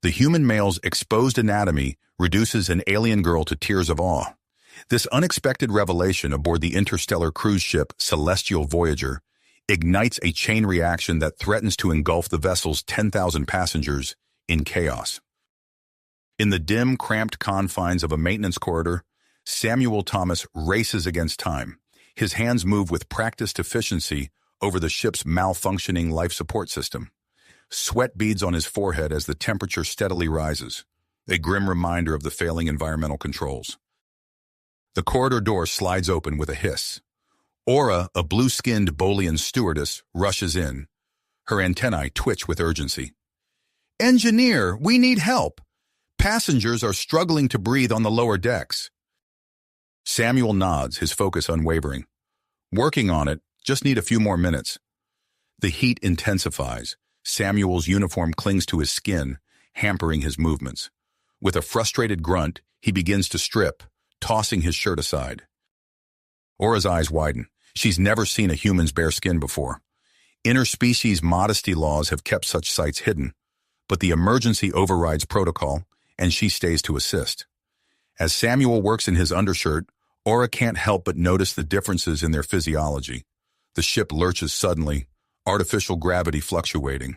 The human male's exposed anatomy reduces an alien girl to tears of awe. This unexpected revelation aboard the interstellar cruise ship Celestial Voyager ignites a chain reaction that threatens to engulf the vessel's 10,000 passengers in chaos. In the dim, cramped confines of a maintenance corridor, Samuel Thomas races against time. His hands move with practiced efficiency over the ship's malfunctioning life support system. Sweat beads on his forehead as the temperature steadily rises, a grim reminder of the failing environmental controls. The corridor door slides open with a hiss. Aura, a blue-skinned Bolian stewardess, rushes in. Her antennae twitch with urgency. "Engineer, we need help. Passengers are struggling to breathe on the lower decks." Samuel nods, his focus unwavering. "Working on it, just need a few more minutes." The heat intensifies. Samuel's uniform clings to his skin, hampering his movements. With a frustrated grunt, he begins to strip, tossing his shirt aside. Aura's eyes widen. She's never seen a human's bare skin before. Interspecies modesty laws have kept such sights hidden, but the emergency overrides protocol, and she stays to assist. As Samuel works in his undershirt, Aura can't help but notice the differences in their physiology. The ship lurches suddenly, artificial gravity fluctuating.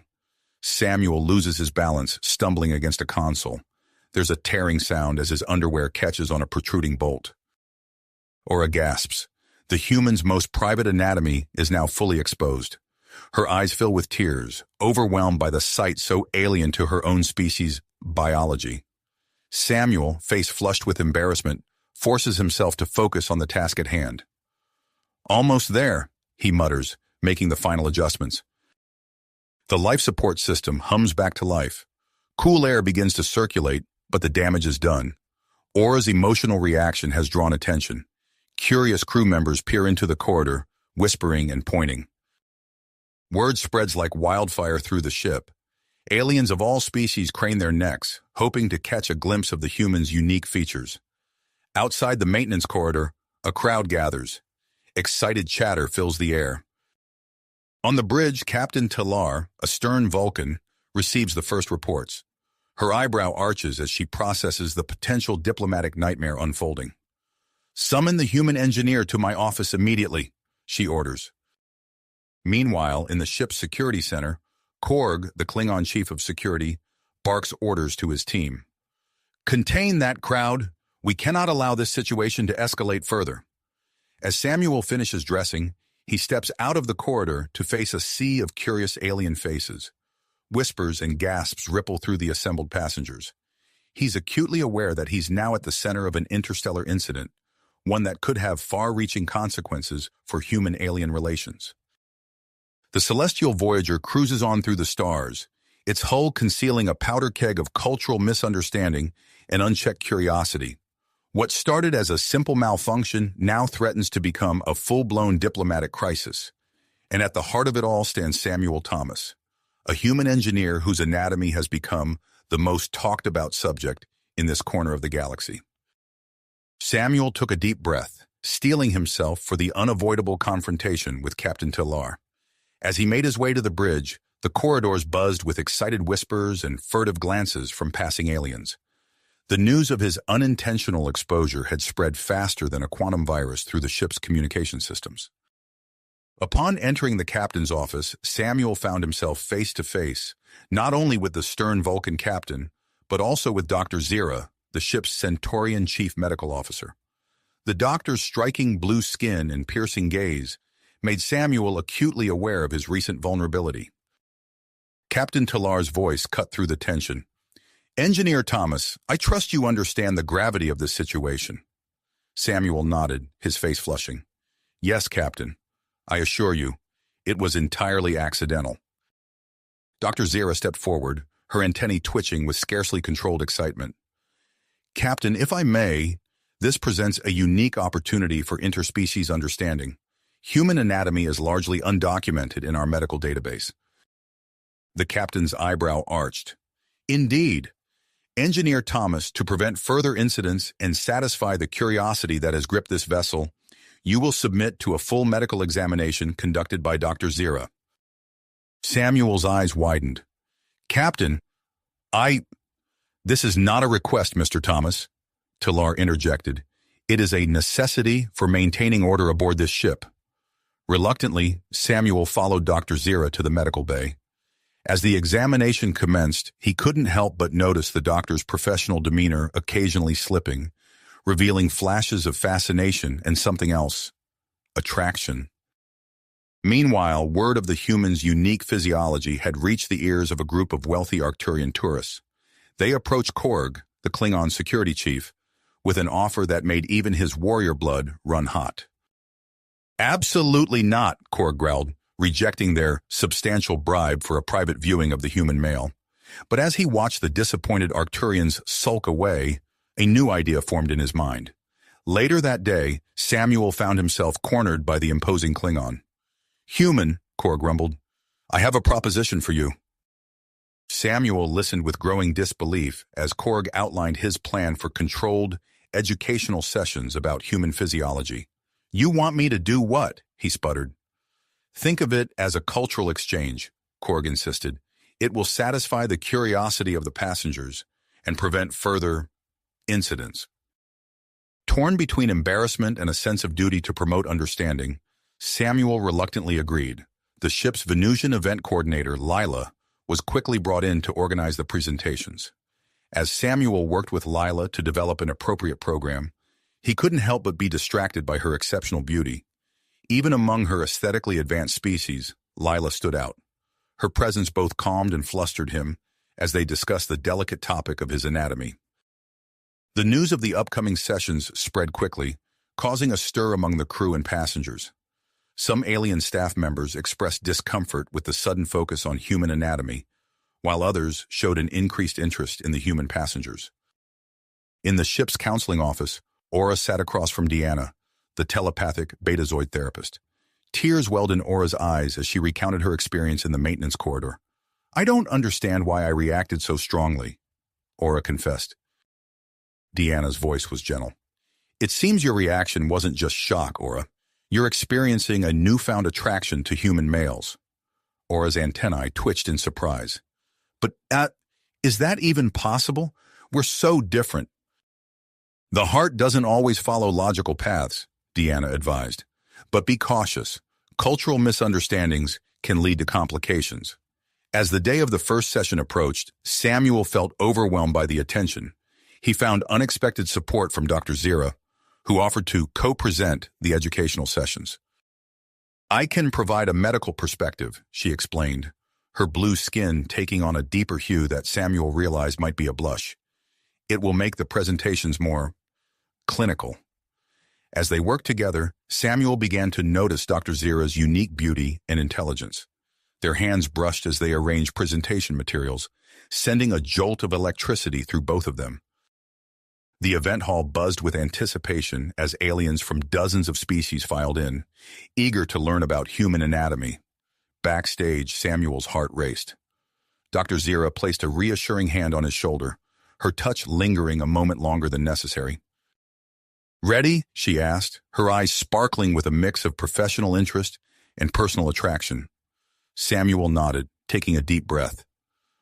Samuel loses his balance, stumbling against a console. There's a tearing sound as his underwear catches on a protruding bolt. Aura gasps. The human's most private anatomy is now fully exposed. Her eyes fill with tears, overwhelmed by the sight so alien to her own species' biology. Samuel, face flushed with embarrassment, forces himself to focus on the task at hand. "Almost there," he mutters, making the final adjustments. The life support system hums back to life. Cool air begins to circulate, but the damage is done. Aura's emotional reaction has drawn attention. Curious crew members peer into the corridor, whispering and pointing. Word spreads like wildfire through the ship. Aliens of all species crane their necks, hoping to catch a glimpse of the human's unique features. Outside the maintenance corridor, a crowd gathers. Excited chatter fills the air. On the bridge, Captain Talar, a stern Vulcan, receives the first reports. Her eyebrow arches as she processes the potential diplomatic nightmare unfolding. "Summon the human engineer to my office immediately," she orders. Meanwhile, in the ship's security center, Korg, the Klingon chief of security, barks orders to his team. "Contain that crowd. We cannot allow this situation to escalate further." As Samuel finishes dressing, he steps out of the corridor to face a sea of curious alien faces. Whispers and gasps ripple through the assembled passengers. He's acutely aware that he's now at the center of an interstellar incident, one that could have far-reaching consequences for human-alien relations. The Celestial Voyager cruises on through the stars, its hull concealing a powder keg of cultural misunderstanding and unchecked curiosity. What started as a simple malfunction now threatens to become a full-blown diplomatic crisis. And at the heart of it all stands Samuel Thomas, a human engineer whose anatomy has become the most talked-about subject in this corner of the galaxy. Samuel took a deep breath, steeling himself for the unavoidable confrontation with Captain Talar. As he made his way to the bridge, the corridors buzzed with excited whispers and furtive glances from passing aliens. The news of his unintentional exposure had spread faster than a quantum virus through the ship's communication systems. Upon entering the captain's office, Samuel found himself face to face, not only with the stern Vulcan captain, but also with Dr. Zira, the ship's Centaurian chief medical officer. The doctor's striking blue skin and piercing gaze made Samuel acutely aware of his recent vulnerability. Captain Talar's voice cut through the tension. "Engineer Thomas, I trust you understand the gravity of this situation." Samuel nodded, his face flushing. "Yes, Captain. I assure you, it was entirely accidental." Dr. Zira stepped forward, her antennae twitching with scarcely controlled excitement. "Captain, if I may, this presents a unique opportunity for interspecies understanding. Human anatomy is largely undocumented in our medical database." The captain's eyebrow arched. "Indeed. Engineer Thomas, to prevent further incidents and satisfy the curiosity that has gripped this vessel, you will submit to a full medical examination conducted by Dr. Zira." Samuel's eyes widened. "Captain, I "This is not a request, Mr. Thomas," Talar interjected. "It is a necessity for maintaining order aboard this ship." Reluctantly, Samuel followed Dr. Zira to the medical bay. As the examination commenced, he couldn't help but notice the doctor's professional demeanor occasionally slipping, revealing flashes of fascination and something else: attraction. Meanwhile, word of the human's unique physiology had reached the ears of a group of wealthy Arcturian tourists. They approached Korg, the Klingon security chief, with an offer that made even his warrior blood run hot. "Absolutely not," Korg growled, rejecting their substantial bribe for a private viewing of the human male. But as he watched the disappointed Arcturians sulk away, a new idea formed in his mind. Later that day, Samuel found himself cornered by the imposing Klingon. "Human," Korg grumbled, "I have a proposition for you." Samuel listened with growing disbelief as Korg outlined his plan for controlled, educational sessions about human physiology. "You want me to do what?" he sputtered. "Think of it as a cultural exchange," Korg insisted. "It will satisfy the curiosity of the passengers and prevent further incidents." Torn between embarrassment and a sense of duty to promote understanding, Samuel reluctantly agreed. The ship's Venusian event coordinator, Lila, was quickly brought in to organize the presentations. As Samuel worked with Lila to develop an appropriate program, he couldn't help but be distracted by her exceptional beauty. Even among her aesthetically advanced species, Lila stood out. Her presence both calmed and flustered him as they discussed the delicate topic of his anatomy. The news of the upcoming sessions spread quickly, causing a stir among the crew and passengers. Some alien staff members expressed discomfort with the sudden focus on human anatomy, while others showed an increased interest in the human passengers. In the ship's counseling office, Aura sat across from Deanna, the telepathic betazoid therapist. Tears welled in Aura's eyes as she recounted her experience in the maintenance corridor. "I don't understand why I reacted so strongly," Aura confessed. Deanna's voice was gentle. "It seems your reaction wasn't just shock, Aura. You're experiencing a newfound attraction to human males." Aura's antennae twitched in surprise. "But, is that even possible? We're so different." "The heart doesn't always follow logical paths," Deanna advised. "But be cautious. Cultural misunderstandings can lead to complications." As the day of the first session approached, Samuel felt overwhelmed by the attention. He found unexpected support from Dr. Zira, who offered to co-present the educational sessions. "I can provide a medical perspective," she explained, her blue skin taking on a deeper hue that Samuel realized might be a blush. "It will make the presentations more clinical." As they worked together, Samuel began to notice Dr. Zira's unique beauty and intelligence. Their hands brushed as they arranged presentation materials, sending a jolt of electricity through both of them. The event hall buzzed with anticipation as aliens from dozens of species filed in, eager to learn about human anatomy. Backstage, Samuel's heart raced. Dr. Zira placed a reassuring hand on his shoulder, her touch lingering a moment longer than necessary. "Ready?" she asked, her eyes sparkling with a mix of professional interest and personal attraction. Samuel nodded, taking a deep breath.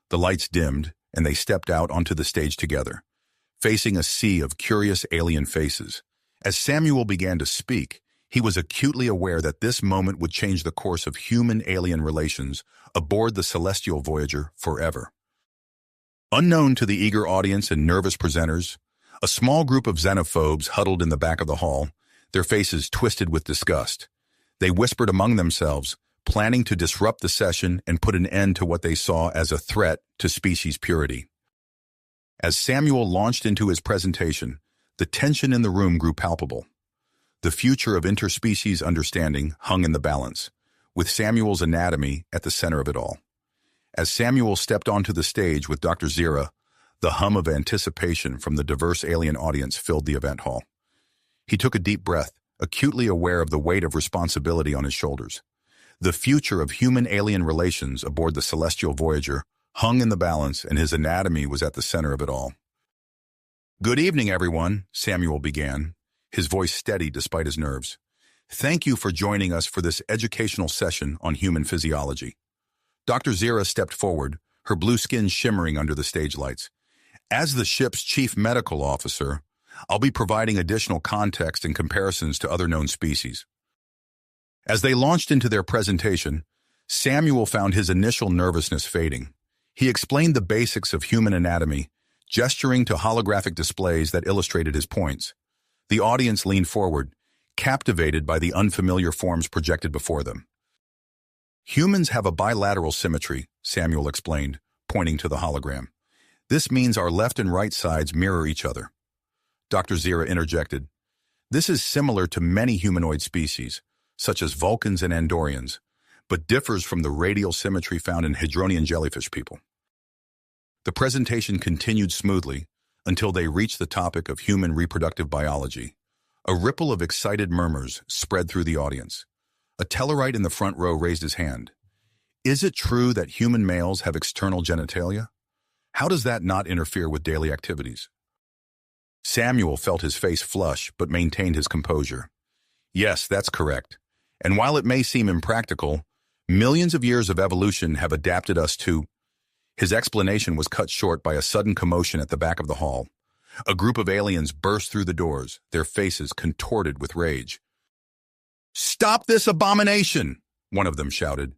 The lights dimmed, and they stepped out onto the stage together, facing a sea of curious alien faces. As Samuel began to speak, he was acutely aware that this moment would change the course of human-alien relations aboard the celestial Voyager forever. Unknown to the eager audience and nervous presenters, a small group of xenophobes huddled in the back of the hall, their faces twisted with disgust. They whispered among themselves, planning to disrupt the session and put an end to what they saw as a threat to species purity. As Samuel launched into his presentation, the tension in the room grew palpable. The future of interspecies understanding hung in the balance, with Samuel's anatomy at the center of it all. As Samuel stepped onto the stage with Dr. Zira, the hum of anticipation from the diverse alien audience filled the event hall. He took a deep breath, acutely aware of the weight of responsibility on his shoulders. The future of human-alien relations aboard the celestial Voyager hung in the balance, and his anatomy was at the center of it all. "Good evening, everyone," Samuel began, his voice steady despite his nerves. "Thank you for joining us for this educational session on human physiology." Dr. Zira stepped forward, her blue skin shimmering under the stage lights. As the ship's chief medical officer, I'll be providing additional context and comparisons to other known species. As they launched into their presentation, Samuel found his initial nervousness fading. He explained the basics of human anatomy, gesturing to holographic displays that illustrated his points. The audience leaned forward, captivated by the unfamiliar forms projected before them. Humans have a bilateral symmetry, Samuel explained, pointing to the hologram. This means our left and right sides mirror each other. Dr. Zira interjected. This is similar to many humanoid species, such as Vulcans and Andorians, but differs from the radial symmetry found in Hadronian jellyfish people. The presentation continued smoothly until they reached the topic of human reproductive biology. A ripple of excited murmurs spread through the audience. A Tellarite in the front row raised his hand. Is it true that human males have external genitalia? How does that not interfere with daily activities? Samuel felt his face flush but maintained his composure. Yes, that's correct. And while it may seem impractical, millions of years of evolution have adapted us to... His explanation was cut short by a sudden commotion at the back of the hall. A group of aliens burst through the doors, their faces contorted with rage. "Stop this abomination!" one of them shouted.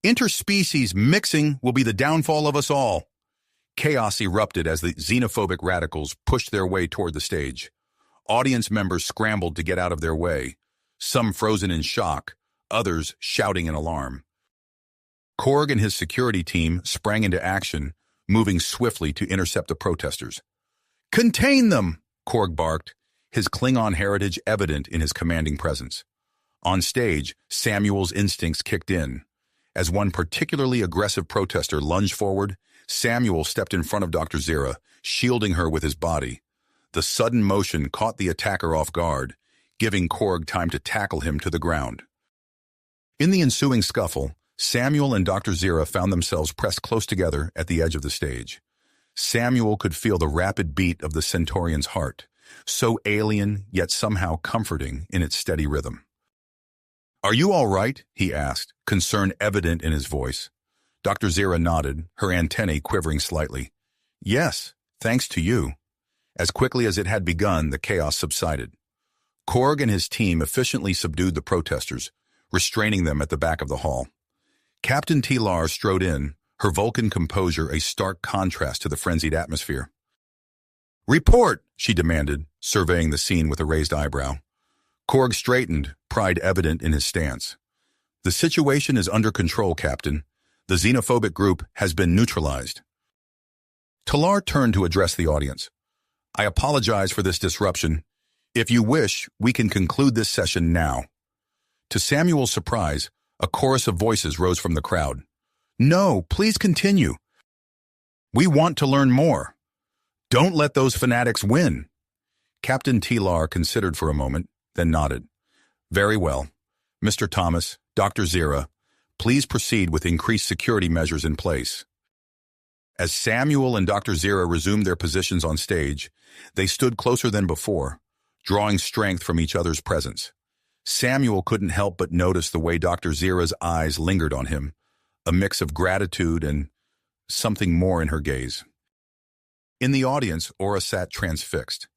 "Interspecies mixing will be the downfall of us all." Chaos erupted as the xenophobic radicals pushed their way toward the stage. Audience members scrambled to get out of their way, some frozen in shock, others shouting in alarm. Korg and his security team sprang into action, moving swiftly to intercept the protesters. "Contain them!" Korg barked, his Klingon heritage evident in his commanding presence. On stage, Samuel's instincts kicked in. As one particularly aggressive protester lunged forward, Samuel stepped in front of Dr. Zira, shielding her with his body. The sudden motion caught the attacker off guard, giving Korg time to tackle him to the ground. In the ensuing scuffle, Samuel and Dr. Zira found themselves pressed close together at the edge of the stage. Samuel could feel the rapid beat of the Centaurian's heart, so alien yet somehow comforting in its steady rhythm. "Are you all right?" he asked, concern evident in his voice. Dr. Zira nodded, her antennae quivering slightly. "Yes, thanks to you." As quickly as it had begun, the chaos subsided. Korg and his team efficiently subdued the protesters, restraining them at the back of the hall. Captain Tilar strode in, her Vulcan composure a stark contrast to the frenzied atmosphere. "Report!" she demanded, surveying the scene with a raised eyebrow. Korg straightened, pride evident in his stance. "The situation is under control, Captain. The xenophobic group has been neutralized." Tilar turned to address the audience. "I apologize for this disruption. If you wish, we can conclude this session now." To Samuel's surprise, a chorus of voices rose from the crowd. "No, please continue. We want to learn more. Don't let those fanatics win." Captain Tilar considered for a moment, then nodded. "Very well. Mr. Thomas, Dr. Zira, please proceed with increased security measures in place." As Samuel and Dr. Zira resumed their positions on stage, they stood closer than before, drawing strength from each other's presence. Samuel couldn't help but notice the way Dr. Zira's eyes lingered on him, a mix of gratitude and something more in her gaze. In the audience, Aura sat transfixed.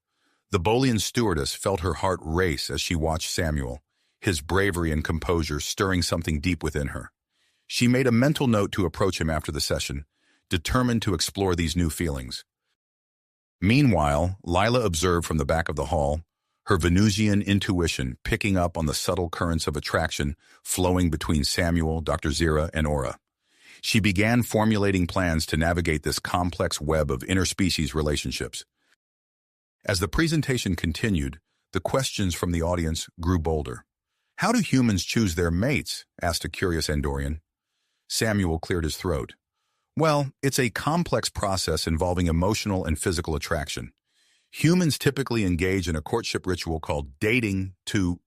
The Bolian stewardess felt her heart race as she watched Samuel, his bravery and composure stirring something deep within her. She made a mental note to approach him after the session, determined to explore these new feelings. Meanwhile, Lila observed from the back of the hall, her Venusian intuition picking up on the subtle currents of attraction flowing between Samuel, Dr. Zira, and Aura. She began formulating plans to navigate this complex web of interspecies relationships. As the presentation continued, the questions from the audience grew bolder. "How do humans choose their mates?" asked a curious Andorian. Samuel cleared his throat. "Well, it's a complex process involving emotional and physical attraction. Humans typically engage in a courtship ritual called dating to..."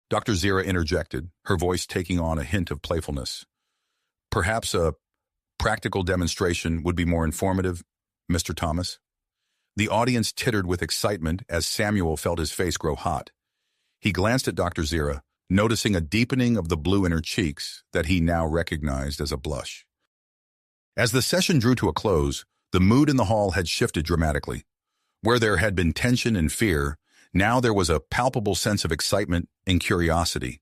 Dr. Zira interjected, her voice taking on a hint of playfulness. "Perhaps a practical demonstration would be more informative, Mr. Thomas?" The audience tittered with excitement as Samuel felt his face grow hot. He glanced at Dr. Zira, noticing a deepening of the blue in her cheeks that he now recognized as a blush. As the session drew to a close, The mood in the hall had shifted dramatically. Where there had been tension and fear, now there was a palpable sense of excitement and curiosity.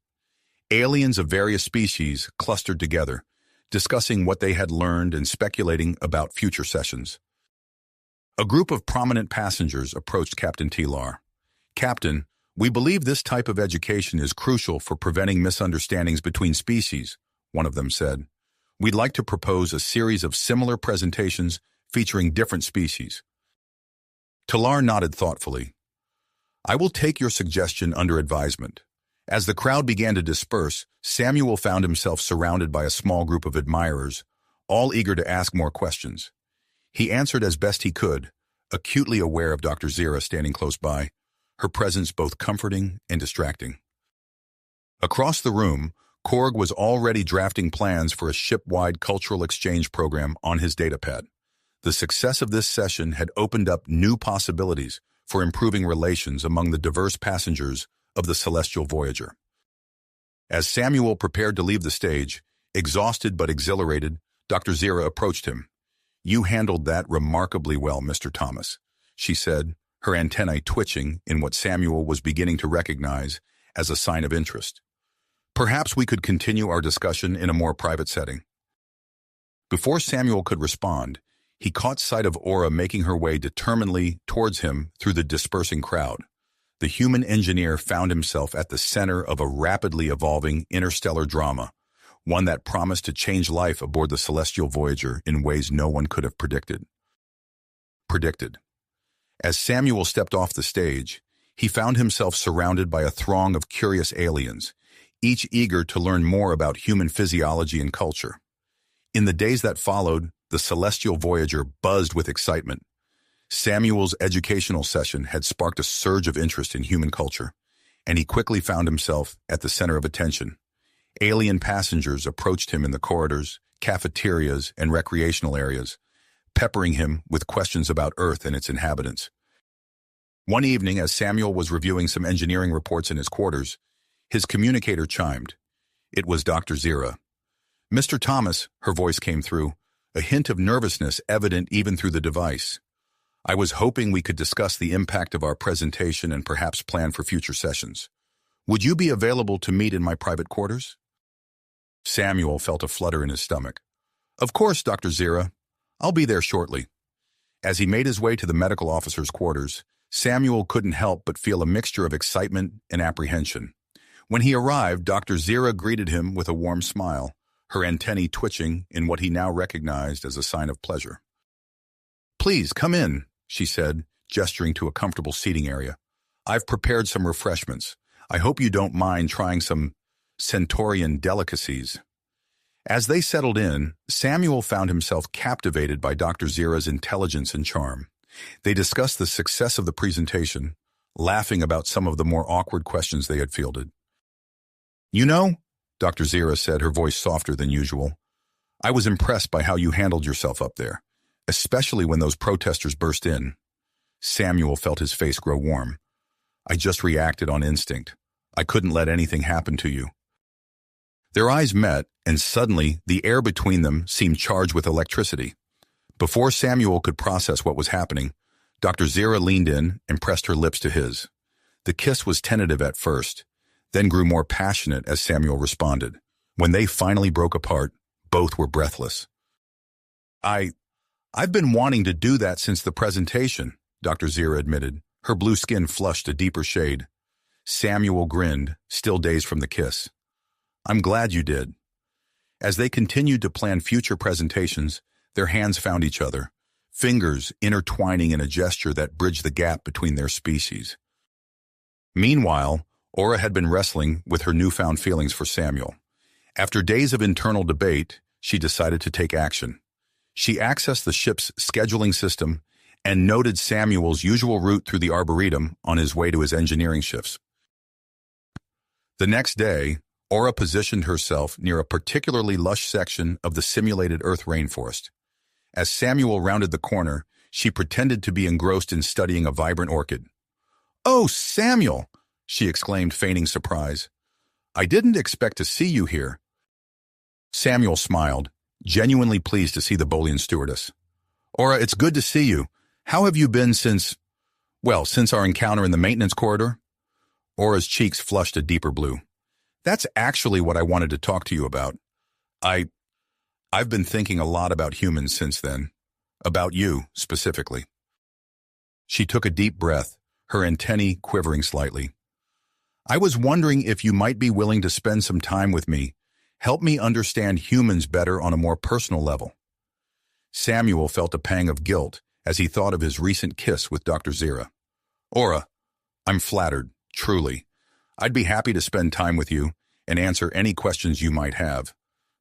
Aliens of various species clustered together, discussing what they had learned and speculating about future sessions. A group of prominent passengers approached Captain Tilar. "Captain, we believe this type of education is crucial for preventing misunderstandings between species," one of them said. "We'd like to propose a series of similar presentations featuring different species." Tilar nodded thoughtfully. "I will take your suggestion under advisement." As the crowd began to disperse, Samuel found himself surrounded by a small group of admirers, all eager to ask more questions. He answered as best he could, acutely aware of Dr. Zira standing close by, her presence both comforting and distracting. Across the room, Korg was already drafting plans for a ship-wide cultural exchange program on his datapad. The success of this session had opened up new possibilities for improving relations among the diverse passengers of the Celestial Voyager. As Samuel prepared to leave the stage, exhausted but exhilarated, Dr. Zira approached him. "You handled that remarkably well, Mr. Thomas," she said, her antennae twitching in what Samuel was beginning to recognize as a sign of interest. "Perhaps we could continue our discussion in a more private setting." Before Samuel could respond, he caught sight of Aura making her way determinedly towards him through the dispersing crowd. The human engineer found himself at the center of a rapidly evolving interstellar drama, one that promised to change life aboard the Celestial Voyager in ways no one could have predicted. As Samuel stepped off the stage, he found himself surrounded by a throng of curious aliens, each eager to learn more about human physiology and culture. In the days that followed, the Celestial Voyager buzzed with excitement. Samuel's educational session had sparked a surge of interest in human culture, and he quickly found himself at the center of attention. Alien passengers approached him in the corridors, cafeterias, and recreational areas, peppering him with questions about Earth and its inhabitants. One evening, as Samuel was reviewing some engineering reports in his quarters, his communicator chimed. It was Dr. Zira. "Mr. Thomas," her voice came through, a hint of nervousness evident even through the device. "I was hoping we could discuss the impact of our presentation and perhaps plan for future sessions. Would you be available to meet in my private quarters?" Samuel felt a flutter in his stomach. "Of course, Dr. Zira. I'll be there shortly." As he made his way to the medical officer's quarters, Samuel couldn't help but feel a mixture of excitement and apprehension. When he arrived, Dr. Zira greeted him with a warm smile, her antennae twitching in what he now recognized as a sign of pleasure. "Please, come in," she said, gesturing to a comfortable seating area. "I've prepared some refreshments. I hope you don't mind trying some Centaurian delicacies." As they settled in, Samuel found himself captivated by Dr. Zira's intelligence and charm. They discussed the success of the presentation, laughing about some of the more awkward questions they had fielded. "You know," Dr. Zira said, her voice softer than usual, "I was impressed by how you handled yourself up there, especially when those protesters burst in." Samuel felt his face grow warm. "I just reacted on instinct. I couldn't let anything happen to you." Their eyes met, and suddenly the air between them seemed charged with electricity. Before Samuel could process what was happening, Dr. Zira leaned in and pressed her lips to his. The kiss was tentative at first, then grew more passionate as Samuel responded. When they finally broke apart, both were breathless. I've been wanting to do that since the presentation," Dr. Zira admitted, her blue skin flushed a deeper shade. Samuel grinned, still dazed from the kiss. "I'm glad you did." As they continued to plan future presentations, their hands found each other, fingers intertwining in a gesture that bridged the gap between their species. Meanwhile, Aura had been wrestling with her newfound feelings for Samuel. After days of internal debate, she decided to take action. She accessed the ship's scheduling system and noted Samuel's usual route through the Arboretum on his way to his engineering shifts. The next day, Aura positioned herself near a particularly lush section of the simulated Earth rainforest. As Samuel rounded the corner, she pretended to be engrossed in studying a vibrant orchid. "Oh, Samuel!" she exclaimed, feigning surprise. "I didn't expect to see you here." Samuel smiled, genuinely pleased to see the Bolian stewardess. Aura, it's good to see you. How have you been since our encounter in the maintenance corridor? Aura's cheeks flushed a deeper blue. That's actually what I wanted to talk to you about. I, I've been thinking a lot about humans since then. About you, specifically. She took a deep breath, her antennae quivering slightly. I was wondering if you might be willing to spend some time with me, help me understand humans better on a more personal level. Samuel felt a pang of guilt as he thought of his recent kiss with Dr. Zira. Aura, I'm flattered, truly. I'd be happy to spend time with you and answer any questions you might have,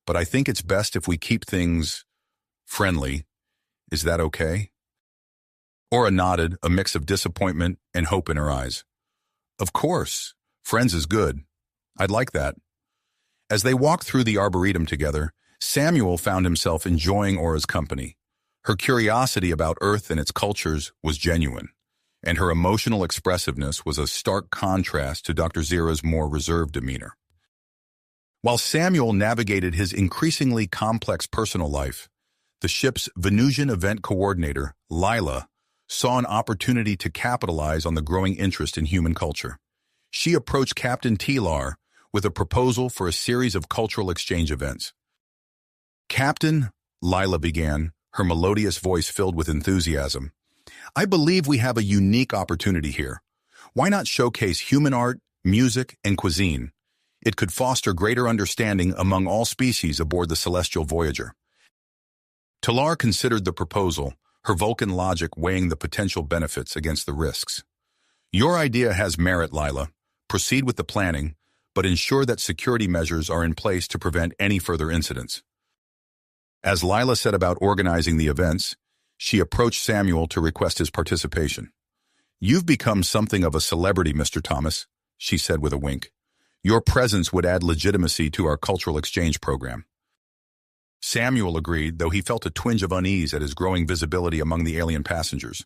but I think it's best if we keep things friendly. Is that okay? Aura nodded, a mix of disappointment and hope in her eyes. Of course, friends is good. I'd like that. As they walked through the arboretum together, Samuel found himself enjoying Aura's company. Her curiosity about Earth and its cultures was genuine, and her emotional expressiveness was a stark contrast to Dr. Zira's more reserved demeanor. While Samuel navigated his increasingly complex personal life, the ship's Venusian event coordinator, Lila, saw an opportunity to capitalize on the growing interest in human culture. She approached Captain Talar with a proposal for a series of cultural exchange events. Captain, Lila began, her melodious voice filled with enthusiasm, I believe we have a unique opportunity here. Why not showcase human art, music, and cuisine? It could foster greater understanding among all species aboard the Celestial Voyager. Talar considered the proposal, her Vulcan logic weighing the potential benefits against the risks. Your idea has merit, Lila. Proceed with the planning, but ensure that security measures are in place to prevent any further incidents. As Lila set about organizing the events, she approached Samuel to request his participation. You've become something of a celebrity, Mr. Thomas, she said with a wink. Your presence would add legitimacy to our cultural exchange program. Samuel agreed, though he felt a twinge of unease at his growing visibility among the alien passengers.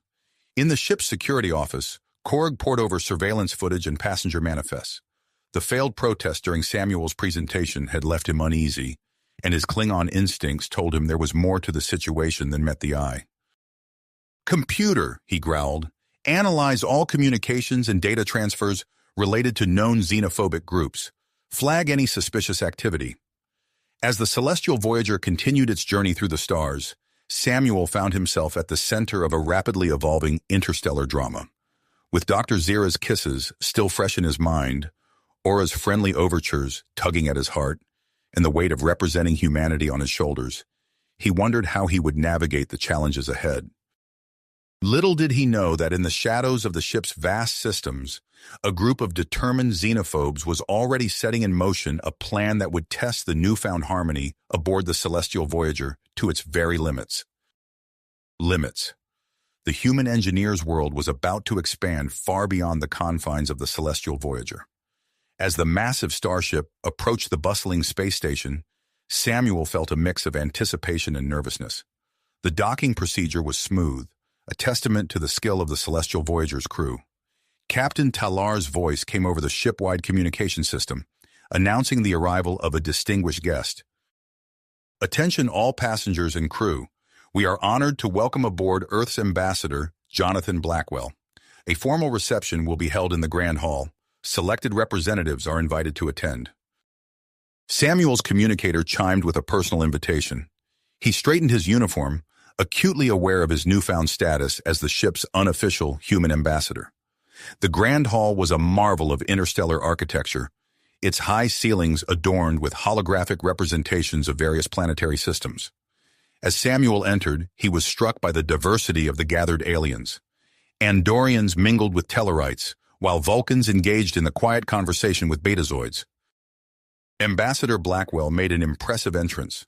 In the ship's security office, Korg pored over surveillance footage and passenger manifests. The failed protest during Samuel's presentation had left him uneasy, and his Klingon instincts told him there was more to the situation than met the eye. Computer, he growled, analyze all communications and data transfers related to known xenophobic groups. Flag any suspicious activity. As the Celestial Voyager continued its journey through the stars, Samuel found himself at the center of a rapidly evolving interstellar drama. With Dr. Zira's kisses still fresh in his mind, Aura's friendly overtures tugging at his heart, and the weight of representing humanity on his shoulders, he wondered how he would navigate the challenges ahead. Little did he know that in the shadows of the ship's vast systems, a group of determined xenophobes was already setting in motion a plan that would test the newfound harmony aboard the Celestial Voyager to its very limits. Limits. The human engineer's world was about to expand far beyond the confines of the Celestial Voyager. As the massive starship approached the bustling space station, Samuel felt a mix of anticipation and nervousness. The docking procedure was smooth, a testament to the skill of the Celestial Voyager's crew. Captain Talar's voice came over the ship-wide communication system, announcing the arrival of a distinguished guest. Attention all passengers and crew. We are honored to welcome aboard Earth's ambassador, Jonathan Blackwell. A formal reception will be held in the Grand Hall. Selected representatives are invited to attend. Samuel's communicator chimed with a personal invitation. He straightened his uniform, acutely aware of his newfound status as the ship's unofficial human ambassador. The Grand Hall was a marvel of interstellar architecture, its high ceilings adorned with holographic representations of various planetary systems. As Samuel entered, he was struck by the diversity of the gathered aliens. Andorians mingled with Tellarites, while Vulcans engaged in the quiet conversation with Betazoids. Ambassador Blackwell made an impressive entrance.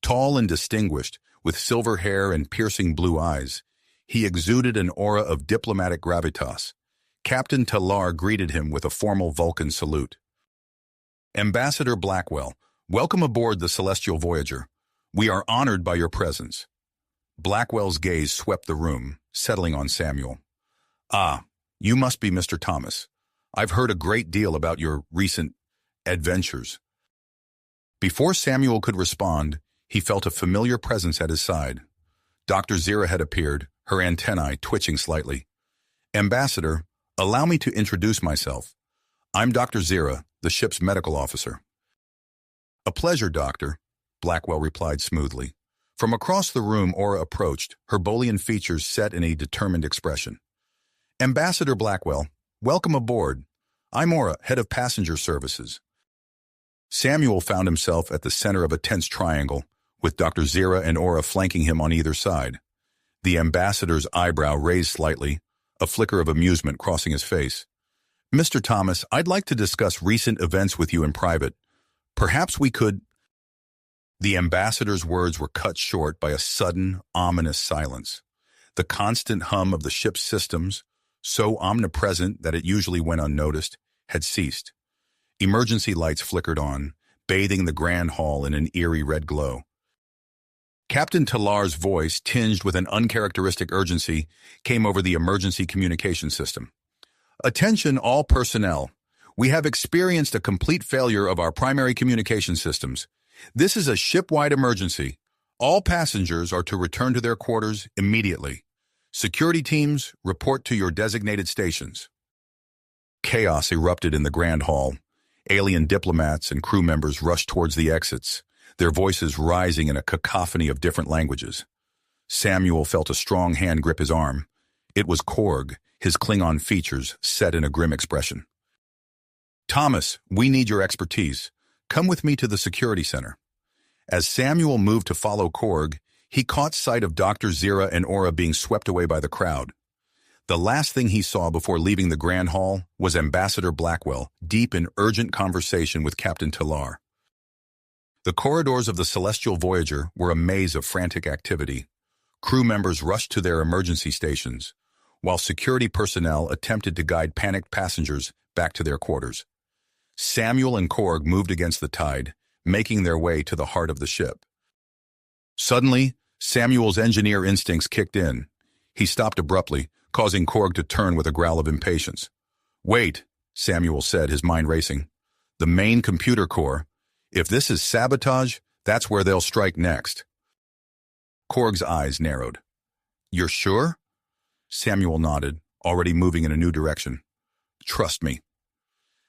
Tall and distinguished, with silver hair and piercing blue eyes, he exuded an aura of diplomatic gravitas. Captain Talar greeted him with a formal Vulcan salute. Ambassador Blackwell, welcome aboard the Celestial Voyager. We are honored by your presence. Blackwell's gaze swept the room, settling on Samuel. Ah, you must be Mr. Thomas. I've heard a great deal about your recent adventures. Before Samuel could respond, he felt a familiar presence at his side. Dr. Zira had appeared, her antennae twitching slightly. "Ambassador, allow me to introduce myself. I'm Dr. Zira, the ship's medical officer." "A pleasure, Doctor," Blackwell replied smoothly. From across the room, Aura approached, her Boolean features set in a determined expression. "Ambassador Blackwell, welcome aboard. I'm Aura, head of passenger services." Samuel found himself at the center of a tense triangle, with Dr. Zira and Aura flanking him on either side. The ambassador's eyebrow raised slightly, a flicker of amusement crossing his face. "Mr. Thomas, I'd like to discuss recent events with you in private. Perhaps we could—" The ambassador's words were cut short by a sudden, ominous silence. The constant hum of the ship's systems, so omnipresent that it usually went unnoticed, had ceased. Emergency lights flickered on, bathing the grand hall in an eerie red glow. Captain Talar's voice, tinged with an uncharacteristic urgency, came over the emergency communication system. "Attention all personnel. We have experienced a complete failure of our primary communication systems. This is a ship-wide emergency. All passengers are to return to their quarters immediately. Security teams, report to your designated stations." Chaos erupted in the grand hall. Alien diplomats and crew members rushed towards the exits, their voices rising in a cacophony of different languages. Samuel felt a strong hand grip his arm. It was Korg, his Klingon features set in a grim expression. "Thomas, we need your expertise. Come with me to the security center." As Samuel moved to follow Korg, he caught sight of Dr. Zira and Aura being swept away by the crowd. The last thing he saw before leaving the Grand Hall was Ambassador Blackwell, deep in urgent conversation with Captain Talar. The corridors of the Celestial Voyager were a maze of frantic activity. Crew members rushed to their emergency stations, while security personnel attempted to guide panicked passengers back to their quarters. Samuel and Korg moved against the tide, making their way to the heart of the ship. Suddenly, Samuel's engineer instincts kicked in. He stopped abruptly, causing Korg to turn with a growl of impatience. "Wait," Samuel said, his mind racing. "The main computer core. If this is sabotage, that's where they'll strike next." Korg's eyes narrowed. "You're sure?" Samuel nodded, already moving in a new direction. "Trust me."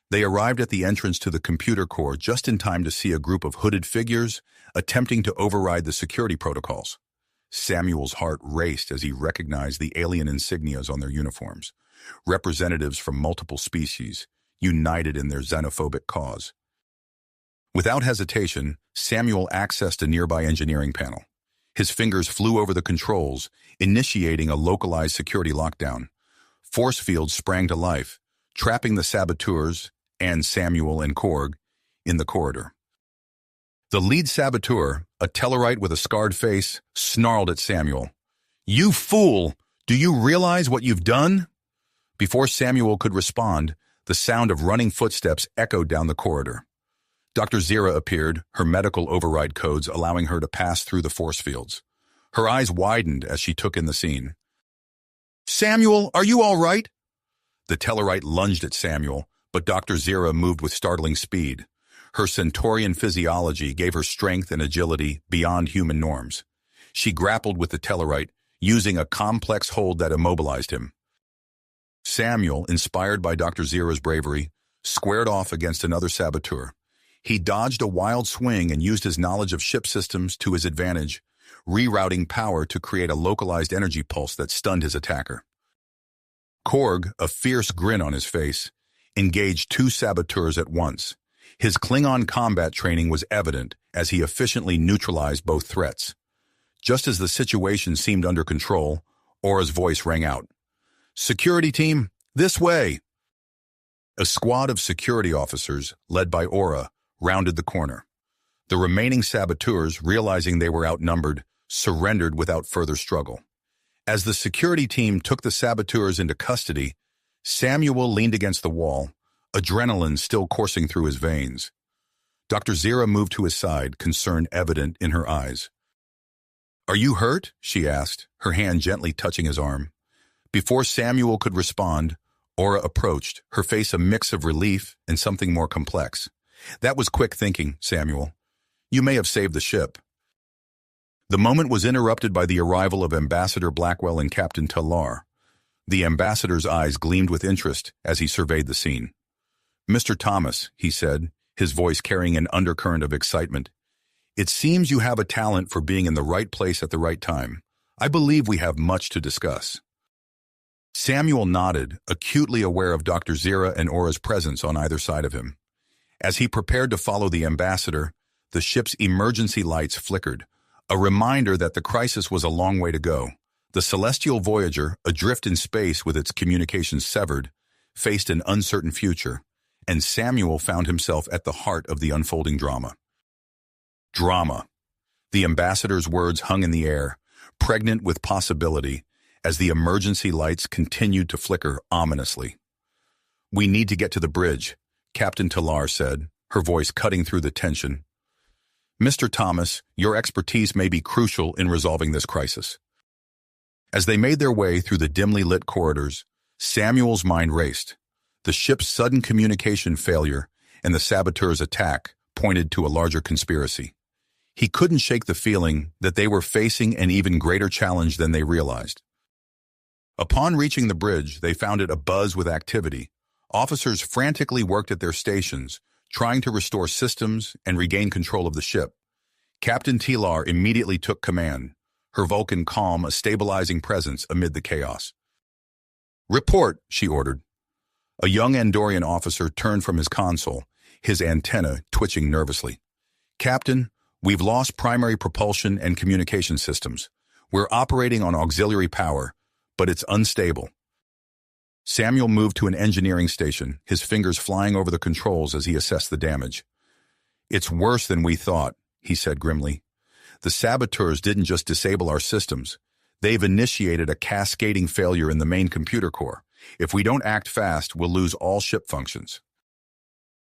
They arrived at the entrance to the computer core just in time to see a group of hooded figures attempting to override the security protocols. Samuel's heart raced as he recognized the alien insignias on their uniforms, representatives from multiple species, united in their xenophobic cause. Without hesitation, Samuel accessed a nearby engineering panel. His fingers flew over the controls, initiating a localized security lockdown. Force fields sprang to life, trapping the saboteurs and Samuel and Korg in the corridor. The lead saboteur, a Tellarite with a scarred face, snarled at Samuel. "You fool! Do you realize what you've done?" Before Samuel could respond, the sound of running footsteps echoed down the corridor. Dr. Zira appeared, her medical override codes allowing her to pass through the force fields. Her eyes widened as she took in the scene. "Samuel, are you all right?" The Tellarite lunged at Samuel, but Dr. Zira moved with startling speed. Her Centaurian physiology gave her strength and agility beyond human norms. She grappled with the Tellarite, using a complex hold that immobilized him. Samuel, inspired by Dr. Zira's bravery, squared off against another saboteur. He dodged a wild swing and used his knowledge of ship systems to his advantage, rerouting power to create a localized energy pulse that stunned his attacker. Korg, a fierce grin on his face, engaged two saboteurs at once. His Klingon combat training was evident as he efficiently neutralized both threats. Just as the situation seemed under control, Aura's voice rang out. "Security team, this way!" A squad of security officers, led by Aura, rounded the corner. The remaining saboteurs, realizing they were outnumbered, surrendered without further struggle. As the security team took the saboteurs into custody, Samuel leaned against the wall, adrenaline still coursing through his veins. Dr. Zira moved to his side, concern evident in her eyes. "Are you hurt?" she asked, her hand gently touching his arm. Before Samuel could respond, Aura approached, her face a mix of relief and something more complex. "That was quick thinking, Samuel. You may have saved the ship." The moment was interrupted by the arrival of Ambassador Blackwell and Captain Talar. The ambassador's eyes gleamed with interest as he surveyed the scene. "Mr. Thomas," he said, his voice carrying an undercurrent of excitement, "it seems you have a talent for being in the right place at the right time. I believe we have much to discuss." Samuel nodded, acutely aware of Dr. Zira and Aura's presence on either side of him. As he prepared to follow the ambassador, the ship's emergency lights flickered, a reminder that the crisis was a long way to go. The celestial Voyager, adrift in space with its communications severed, faced an uncertain future, and Samuel found himself at the heart of the unfolding drama. Drama. The ambassador's words hung in the air, pregnant with possibility, as the emergency lights continued to flicker ominously. "We need to get to the bridge," Captain Talar said, her voice cutting through the tension. "Mr. Thomas, your expertise may be crucial in resolving this crisis." As they made their way through the dimly lit corridors, Samuel's mind raced. The ship's sudden communication failure and the saboteur's attack pointed to a larger conspiracy. He couldn't shake the feeling that they were facing an even greater challenge than they realized. Upon reaching the bridge, they found it abuzz with activity. Officers frantically worked at their stations, trying to restore systems and regain control of the ship. Captain Talar immediately took command, her Vulcan calm a stabilizing presence amid the chaos. "Report," she ordered. A young Andorian officer turned from his console, his antenna twitching nervously. "Captain, we've lost primary propulsion and communication systems. We're operating on auxiliary power, but it's unstable." Samuel moved to an engineering station, his fingers flying over the controls as he assessed the damage. "It's worse than we thought," he said grimly. "The saboteurs didn't just disable our systems. They've initiated a cascading failure in the main computer core. If we don't act fast, we'll lose all ship functions."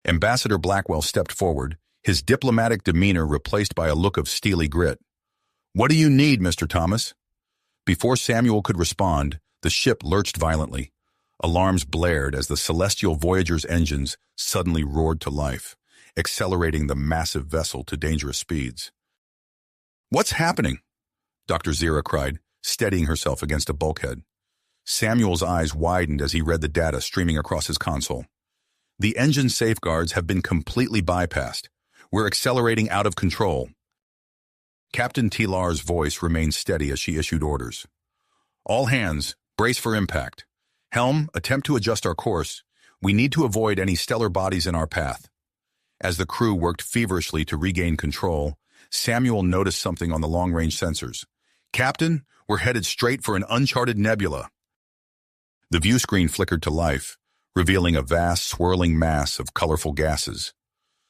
Ambassador Blackwell stepped forward, his diplomatic demeanor replaced by a look of steely grit. "What do you need, Mr. Thomas?" Before Samuel could respond, the ship lurched violently. Alarms blared as the celestial Voyager's engines suddenly roared to life, accelerating the massive vessel to dangerous speeds. "What's happening?" Dr. Zira cried, steadying herself against a bulkhead. Samuel's eyes widened as he read the data streaming across his console. "The engine safeguards have been completely bypassed. We're accelerating out of control." Captain Talar's voice remained steady as she issued orders. "All hands, brace for impact. Helm, attempt to adjust our course. We need to avoid any stellar bodies in our path." As the crew worked feverishly to regain control, Samuel noticed something on the long-range sensors. "Captain, we're headed straight for an uncharted nebula." The view screen flickered to life, revealing a vast, swirling mass of colorful gases.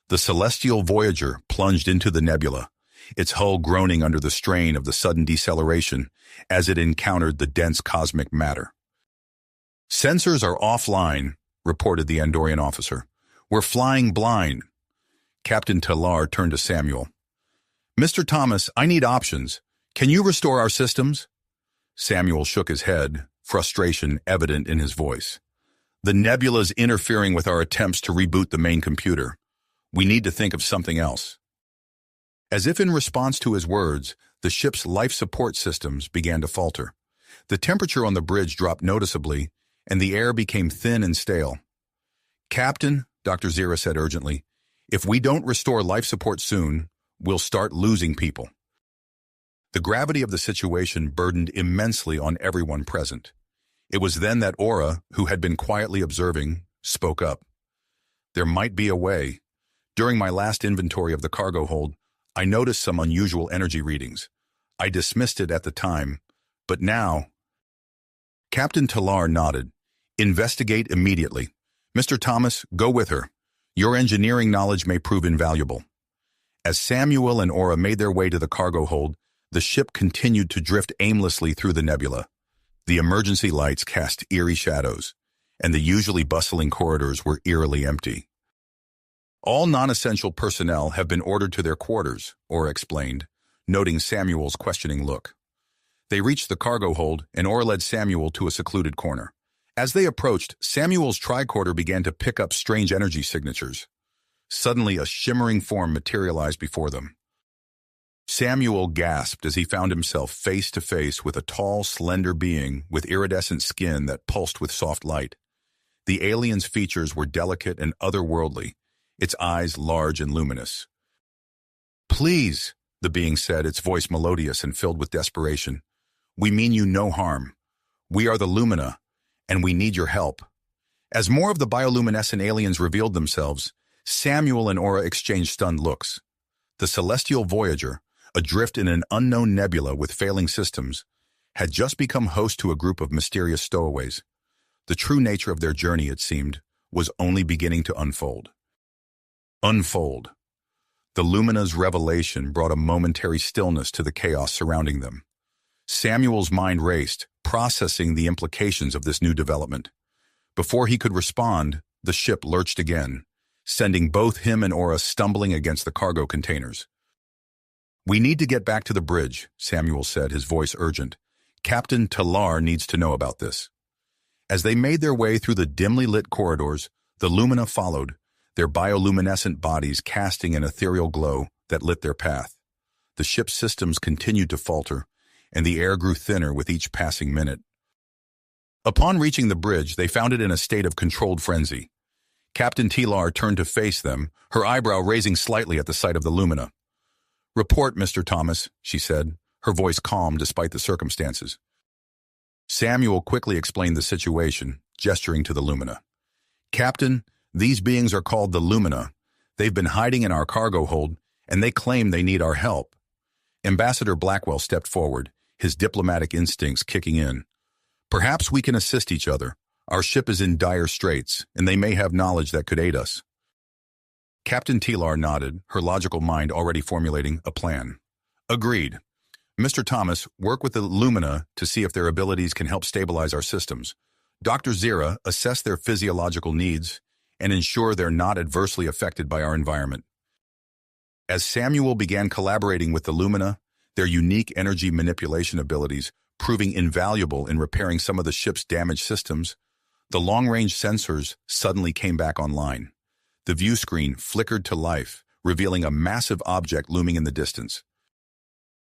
The celestial Voyager plunged into the nebula, its hull groaning under the strain of the sudden deceleration as it encountered the dense cosmic matter. "Sensors are offline," reported the Andorian officer. "We're flying blind." Captain Talar turned to Samuel. "Mr. Thomas, I need options. Can you restore our systems?" Samuel shook his head, frustration evident in his voice. "The nebula's interfering with our attempts to reboot the main computer. We need to think of something else." As if in response to his words, the ship's life support systems began to falter. The temperature on the bridge dropped noticeably, and the air became thin and stale. "Captain," Dr. Zira said urgently, "if we don't restore life support soon, we'll start losing people." The gravity of the situation burdened immensely on everyone present. It was then that Aura, who had been quietly observing, spoke up. "There might be a way. During my last inventory of the cargo hold, I noticed some unusual energy readings. I dismissed it at the time, but now—" Captain Talar nodded. "Investigate immediately. Mr. Thomas, go with her. Your engineering knowledge may prove invaluable." As Samuel and Aura made their way to the cargo hold, the ship continued to drift aimlessly through the nebula. The emergency lights cast eerie shadows, and the usually bustling corridors were eerily empty. "All non-essential personnel have been ordered to their quarters," Aura explained, noting Samuel's questioning look. They reached the cargo hold, and Aura led Samuel to a secluded corner. As they approached, Samuel's tricorder began to pick up strange energy signatures. Suddenly, a shimmering form materialized before them. Samuel gasped as he found himself face to face with a tall, slender being with iridescent skin that pulsed with soft light. The alien's features were delicate and otherworldly, its eyes large and luminous. "Please," the being said, its voice melodious and filled with desperation. "We mean you no harm. We are the Lumina, and we need your help." As more of the bioluminescent aliens revealed themselves, Samuel and Aura exchanged stunned looks. The celestial Voyager, adrift in an unknown nebula with failing systems, had just become host to a group of mysterious stowaways. The true nature of their journey, it seemed, was only beginning to unfold. The Lumina's revelation brought a momentary stillness to the chaos surrounding them. Samuel's mind raced, processing the implications of this new development. Before he could respond, the ship lurched again, sending both him and Aura stumbling against the cargo containers. "We need to get back to the bridge," Samuel said, his voice urgent. "Captain Talar needs to know about this." As they made their way through the dimly lit corridors, the Lumina followed, their bioluminescent bodies casting an ethereal glow that lit their path. The ship's systems continued to falter, and the air grew thinner with each passing minute. Upon reaching the bridge, they found it in a state of controlled frenzy. Captain Talar turned to face them, her eyebrow raising slightly at the sight of the Lumina. "Report, Mr. Thomas," she said, her voice calm despite the circumstances. Samuel quickly explained the situation, gesturing to the Lumina. "Captain, these beings are called the Lumina. They've been hiding in our cargo hold, and they claim they need our help." Ambassador Blackwell stepped forward, his diplomatic instincts kicking in. "Perhaps we can assist each other. Our ship is in dire straits, and they may have knowledge that could aid us." Captain Talar nodded, her logical mind already formulating a plan. "Agreed. Mr. Thomas, work with the Lumina to see if their abilities can help stabilize our systems. Dr. Zira, assess their physiological needs and ensure they're not adversely affected by our environment." As Samuel began collaborating with the Lumina, their unique energy manipulation abilities proving invaluable in repairing some of the ship's damaged systems, the long-range sensors suddenly came back online. The view screen flickered to life, revealing a massive object looming in the distance.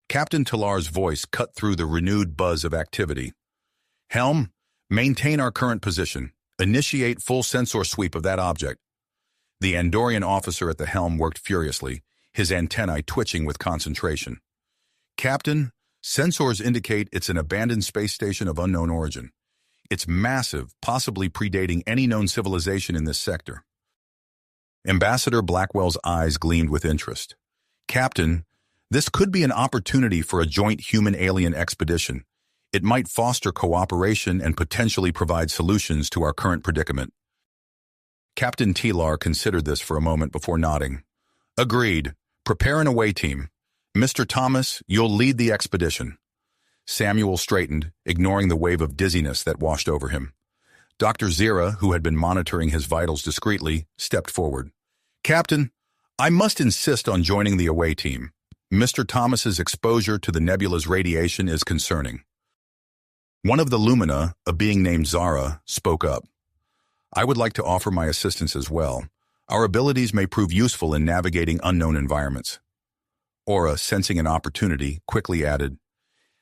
Captain Talar's voice cut through the renewed buzz of activity. "Helm, maintain our current position. Initiate full sensor sweep of that object." The Andorian officer at the helm worked furiously, his antennae twitching with concentration. "Captain, sensors indicate it's an abandoned space station of unknown origin. It's massive, possibly predating any known civilization in this sector." Ambassador Blackwell's eyes gleamed with interest. "Captain, this could be an opportunity for a joint human-alien expedition. It might foster cooperation and potentially provide solutions to our current predicament." Captain Talar considered this for a moment before nodding. "Agreed. Prepare an away team. Mr. Thomas, you'll lead the expedition." Samuel straightened, ignoring the wave of dizziness that washed over him. Dr. Zira, who had been monitoring his vitals discreetly, stepped forward. "Captain, I must insist on joining the away team. Mr. Thomas's exposure to the nebula's radiation is concerning." One of the Lumina, a being named Zara, spoke up. "I would like to offer my assistance as well. Our abilities may prove useful in navigating unknown environments." Aura, sensing an opportunity, quickly added,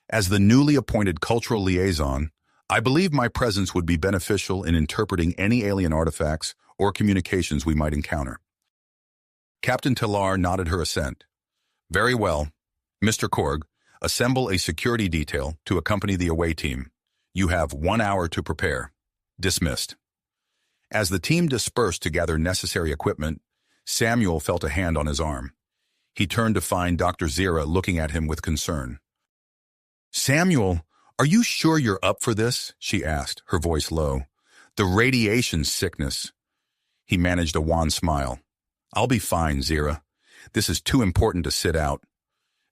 "As the newly appointed cultural liaison, I believe my presence would be beneficial in interpreting any alien artifacts or communications we might encounter." Captain Talar nodded her assent. "Very well. Mr. Korg, assemble a security detail to accompany the away team. You have 1 hour to prepare. Dismissed." As the team dispersed to gather necessary equipment, Samuel felt a hand on his arm. He turned to find Dr. Zira looking at him with concern. "Samuel, are you sure you're up for this?" she asked, her voice low. "The radiation sickness." He managed a wan smile. "I'll be fine, Zira. This is too important to sit out."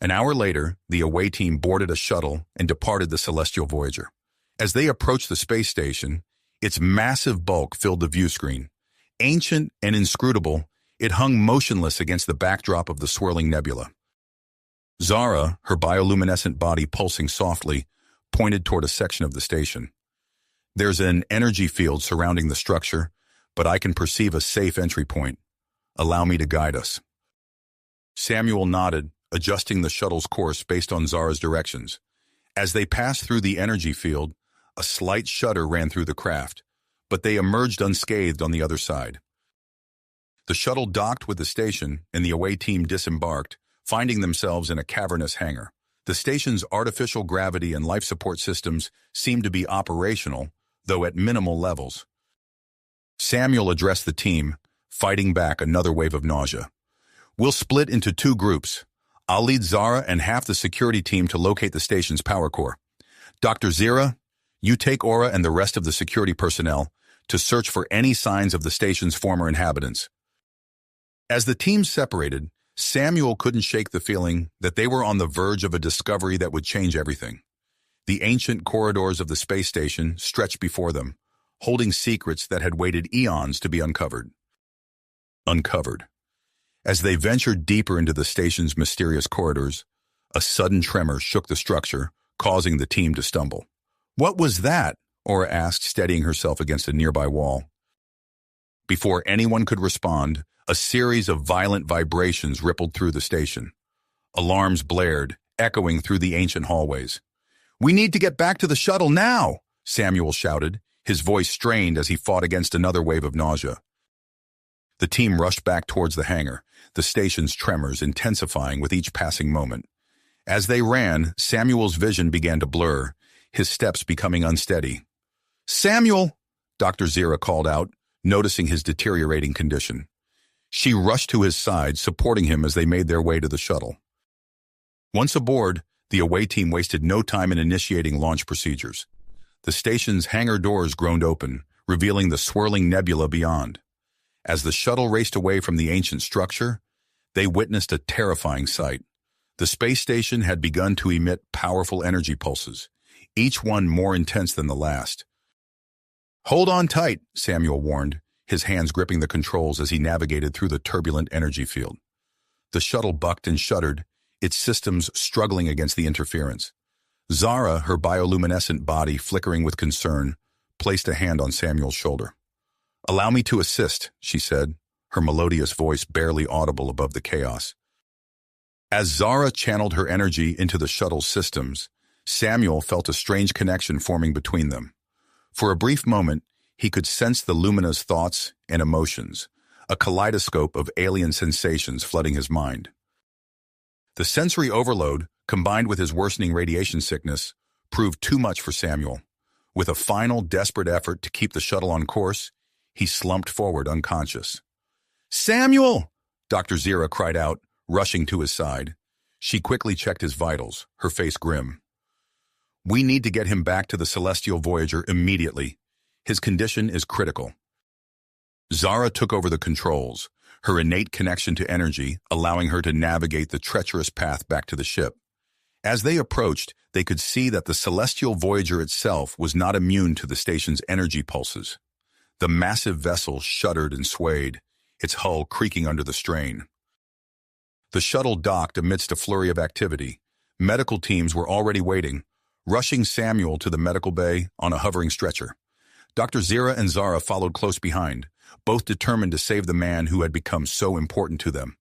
An hour later, the away team boarded a shuttle and departed the celestial Voyager. As they approached the space station, its massive bulk filled the view screen. Ancient and inscrutable, it hung motionless against the backdrop of the swirling nebula. Zara, her bioluminescent body pulsing softly, pointed toward a section of the station. "There's an energy field surrounding the structure, but I can perceive a safe entry point. Allow me to guide us." Samuel nodded, adjusting the shuttle's course based on Zara's directions. As they passed through the energy field, a slight shudder ran through the craft, but they emerged unscathed on the other side. The shuttle docked with the station, and the away team disembarked, finding themselves in a cavernous hangar. The station's artificial gravity and life support systems seemed to be operational, though at minimal levels. Samuel addressed the team, fighting back another wave of nausea. "We'll split into 2 groups. I'll lead Zara and half the security team to locate the station's power core. Dr. Zira, you take Aura and the rest of the security personnel to search for any signs of the station's former inhabitants." As the teams separated, Samuel couldn't shake the feeling that they were on the verge of a discovery that would change everything. The ancient corridors of the space station stretched before them, holding secrets that had waited eons to be uncovered. As they ventured deeper into the station's mysterious corridors, a sudden tremor shook the structure, causing the team to stumble. "What was that?" Aura asked, steadying herself against a nearby wall. Before anyone could respond, a series of violent vibrations rippled through the station. Alarms blared, echoing through the ancient hallways. "We need to get back to the shuttle now!" Samuel shouted, his voice strained as he fought against another wave of nausea. The team rushed back towards the hangar, the station's tremors intensifying with each passing moment. As they ran, Samuel's vision began to blur, his steps becoming unsteady. "Samuel!" Dr. Zira called out, noticing his deteriorating condition. She rushed to his side, supporting him as they made their way to the shuttle. Once aboard, the away team wasted no time in initiating launch procedures. The station's hangar doors groaned open, revealing the swirling nebula beyond. As the shuttle raced away from the ancient structure, they witnessed a terrifying sight. The space station had begun to emit powerful energy pulses, each one more intense than the last. "Hold on tight," Samuel warned, his hands gripping the controls as he navigated through the turbulent energy field. The shuttle bucked and shuddered, its systems struggling against the interference. Zara, her bioluminescent body flickering with concern, placed a hand on Samuel's shoulder. "Allow me to assist," she said, her melodious voice barely audible above the chaos. As Zara channeled her energy into the shuttle's systems, Samuel felt a strange connection forming between them. For a brief moment, he could sense the luminous thoughts and emotions, a kaleidoscope of alien sensations flooding his mind. The sensory overload, combined with his worsening radiation sickness, proved too much for Samuel. With a final, desperate effort to keep the shuttle on course, he slumped forward unconscious. "Samuel!" Dr. Zira cried out, rushing to his side. She quickly checked his vitals, her face grim. "We need to get him back to the Celestial Voyager immediately. His condition is critical." Zara took over the controls, her innate connection to energy allowing her to navigate the treacherous path back to the ship. As they approached, they could see that the Celestial Voyager itself was not immune to the station's energy pulses. The massive vessel shuddered and swayed, its hull creaking under the strain. The shuttle docked amidst a flurry of activity. Medical teams were already waiting, rushing Samuel to the medical bay on a hovering stretcher. Dr. Zira and Zara followed close behind, both determined to save the man who had become so important to them.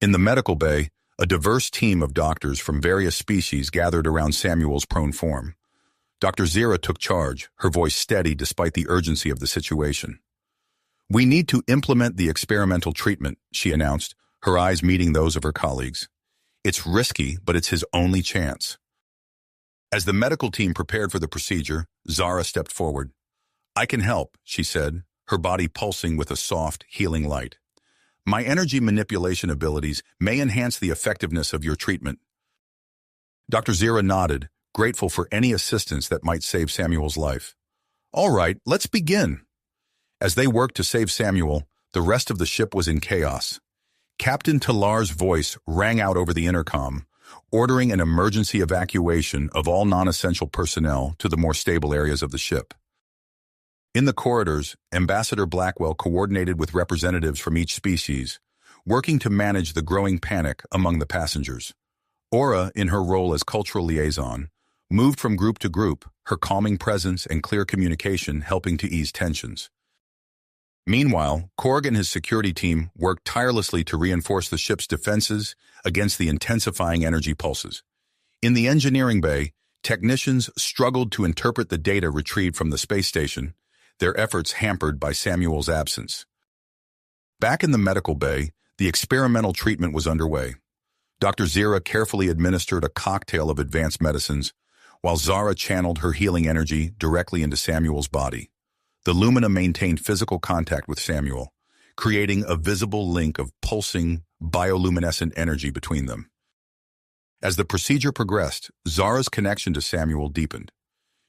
In the medical bay, a diverse team of doctors from various species gathered around Samuel's prone form. Dr. Zira took charge, her voice steady despite the urgency of the situation. "We need to implement the experimental treatment," she announced, her eyes meeting those of her colleagues. "It's risky, but it's his only chance." As the medical team prepared for the procedure, Zara stepped forward. "I can help," she said, her body pulsing with a soft, healing light. "My energy manipulation abilities may enhance the effectiveness of your treatment." Dr. Zira nodded, grateful for any assistance that might save Samuel's life. "All right, let's begin." As they worked to save Samuel, the rest of the ship was in chaos. Captain Talar's voice rang out over the intercom, ordering an emergency evacuation of all non-essential personnel to the more stable areas of the ship. In the corridors, Ambassador Blackwell coordinated with representatives from each species, working to manage the growing panic among the passengers. Aura, in her role as cultural liaison, moved from group to group, her calming presence and clear communication helping to ease tensions. Meanwhile, Korg and his security team worked tirelessly to reinforce the ship's defenses against the intensifying energy pulses. In the engineering bay, technicians struggled to interpret the data retrieved from the space station, their efforts hampered by Samuel's absence. Back in the medical bay, the experimental treatment was underway. Dr. Zira carefully administered a cocktail of advanced medicines, while Zara channeled her healing energy directly into Samuel's body. The Lumina maintained physical contact with Samuel, creating a visible link of pulsing, bioluminescent energy between them. As the procedure progressed, Zara's connection to Samuel deepened.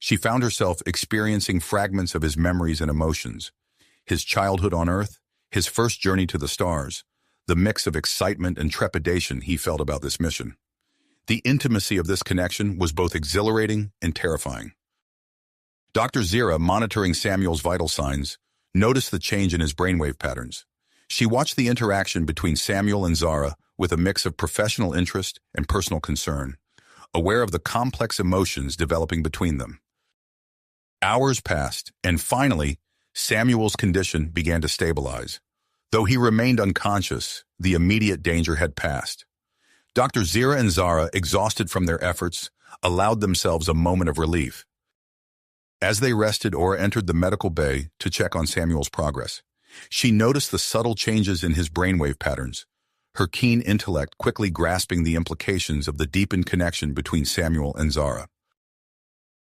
She found herself experiencing fragments of his memories and emotions, his childhood on Earth, his first journey to the stars, the mix of excitement and trepidation he felt about this mission. The intimacy of this connection was both exhilarating and terrifying. Dr. Zira, monitoring Samuel's vital signs, noticed the change in his brainwave patterns. She watched the interaction between Samuel and Zara with a mix of professional interest and personal concern, aware of the complex emotions developing between them. Hours passed, and finally, Samuel's condition began to stabilize. Though he remained unconscious, the immediate danger had passed. Dr. Zira and Zara, exhausted from their efforts, allowed themselves a moment of relief. As they rested, Aura entered the medical bay to check on Samuel's progress. She noticed the subtle changes in his brainwave patterns, her keen intellect quickly grasping the implications of the deepened connection between Samuel and Zara.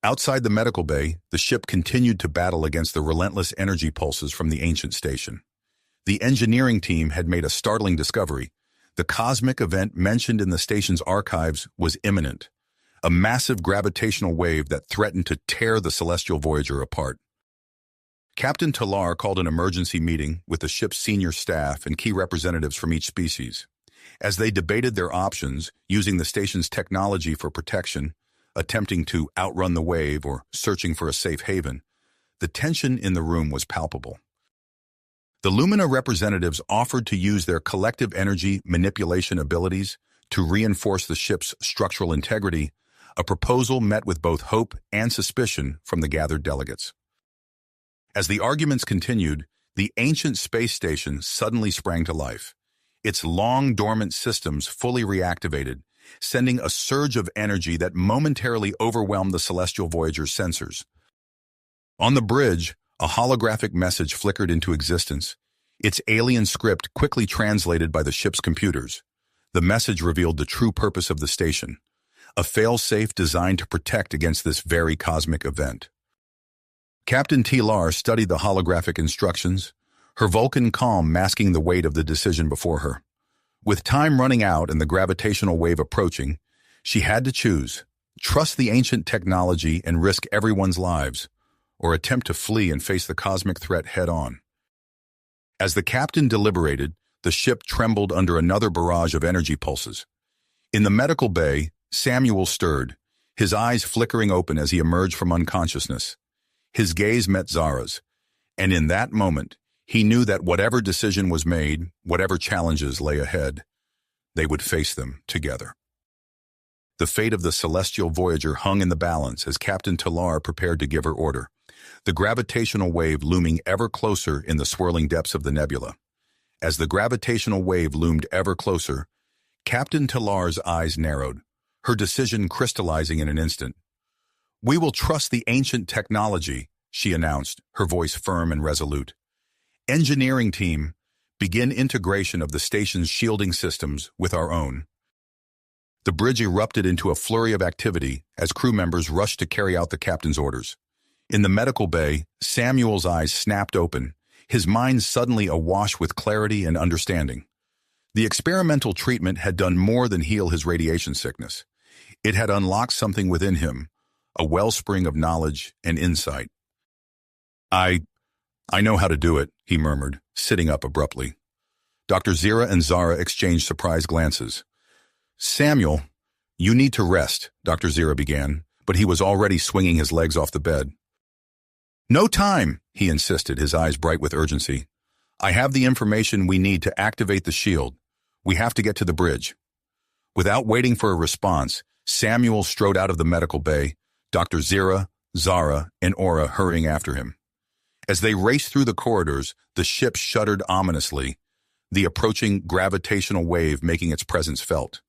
Outside the medical bay, the ship continued to battle against the relentless energy pulses from the ancient station. The engineering team had made a startling discovery. The cosmic event mentioned in the station's archives was imminent, a massive gravitational wave that threatened to tear the celestial Voyager apart. Captain Talar called an emergency meeting with the ship's senior staff and key representatives from each species. As they debated their options, using the station's technology for protection, attempting to outrun the wave or searching for a safe haven, the tension in the room was palpable. The Lumina representatives offered to use their collective energy manipulation abilities to reinforce the ship's structural integrity, a proposal met with both hope and suspicion from the gathered delegates. As the arguments continued, the ancient space station suddenly sprang to life, its long-dormant systems fully reactivated, sending a surge of energy that momentarily overwhelmed the celestial Voyager's sensors. On the bridge, a holographic message flickered into existence, its alien script quickly translated by the ship's computers. The message revealed the true purpose of the station, a fail-safe designed to protect against this very cosmic event. Captain Talar studied the holographic instructions, her Vulcan calm masking the weight of the decision before her. With time running out and the gravitational wave approaching, she had to choose: trust the ancient technology and risk everyone's lives, or attempt to flee and face the cosmic threat head-on. As the captain deliberated, the ship trembled under another barrage of energy pulses. In the medical bay, Samuel stirred, his eyes flickering open as he emerged from unconsciousness. His gaze met Zara's, and in that moment, he knew that whatever decision was made, whatever challenges lay ahead, they would face them together. The fate of the celestial Voyager hung in the balance as Captain Talar prepared to give her order, the gravitational wave looming ever closer in the swirling depths of the nebula. As the gravitational wave loomed ever closer, Captain Talar's eyes narrowed, her decision crystallizing in an instant. "We will trust the ancient technology," she announced, her voice firm and resolute. "Engineering team, begin integration of the station's shielding systems with our own." The bridge erupted into a flurry of activity as crew members rushed to carry out the captain's orders. In the medical bay, Samuel's eyes snapped open, his mind suddenly awash with clarity and understanding. The experimental treatment had done more than heal his radiation sickness. It had unlocked something within him, a wellspring of knowledge and insight. I know how to do it," he murmured, sitting up abruptly. Dr. Zira and Zara exchanged surprised glances. "Samuel, you need to rest," Dr. Zira began, but he was already swinging his legs off the bed. "No time," he insisted, his eyes bright with urgency. "I have the information we need to activate the shield. We have to get to the bridge." Without waiting for a response, Samuel strode out of the medical bay, Dr. Zira, Zara, and Aura hurrying after him. As they raced through the corridors, the ship shuddered ominously, the approaching gravitational wave making its presence felt.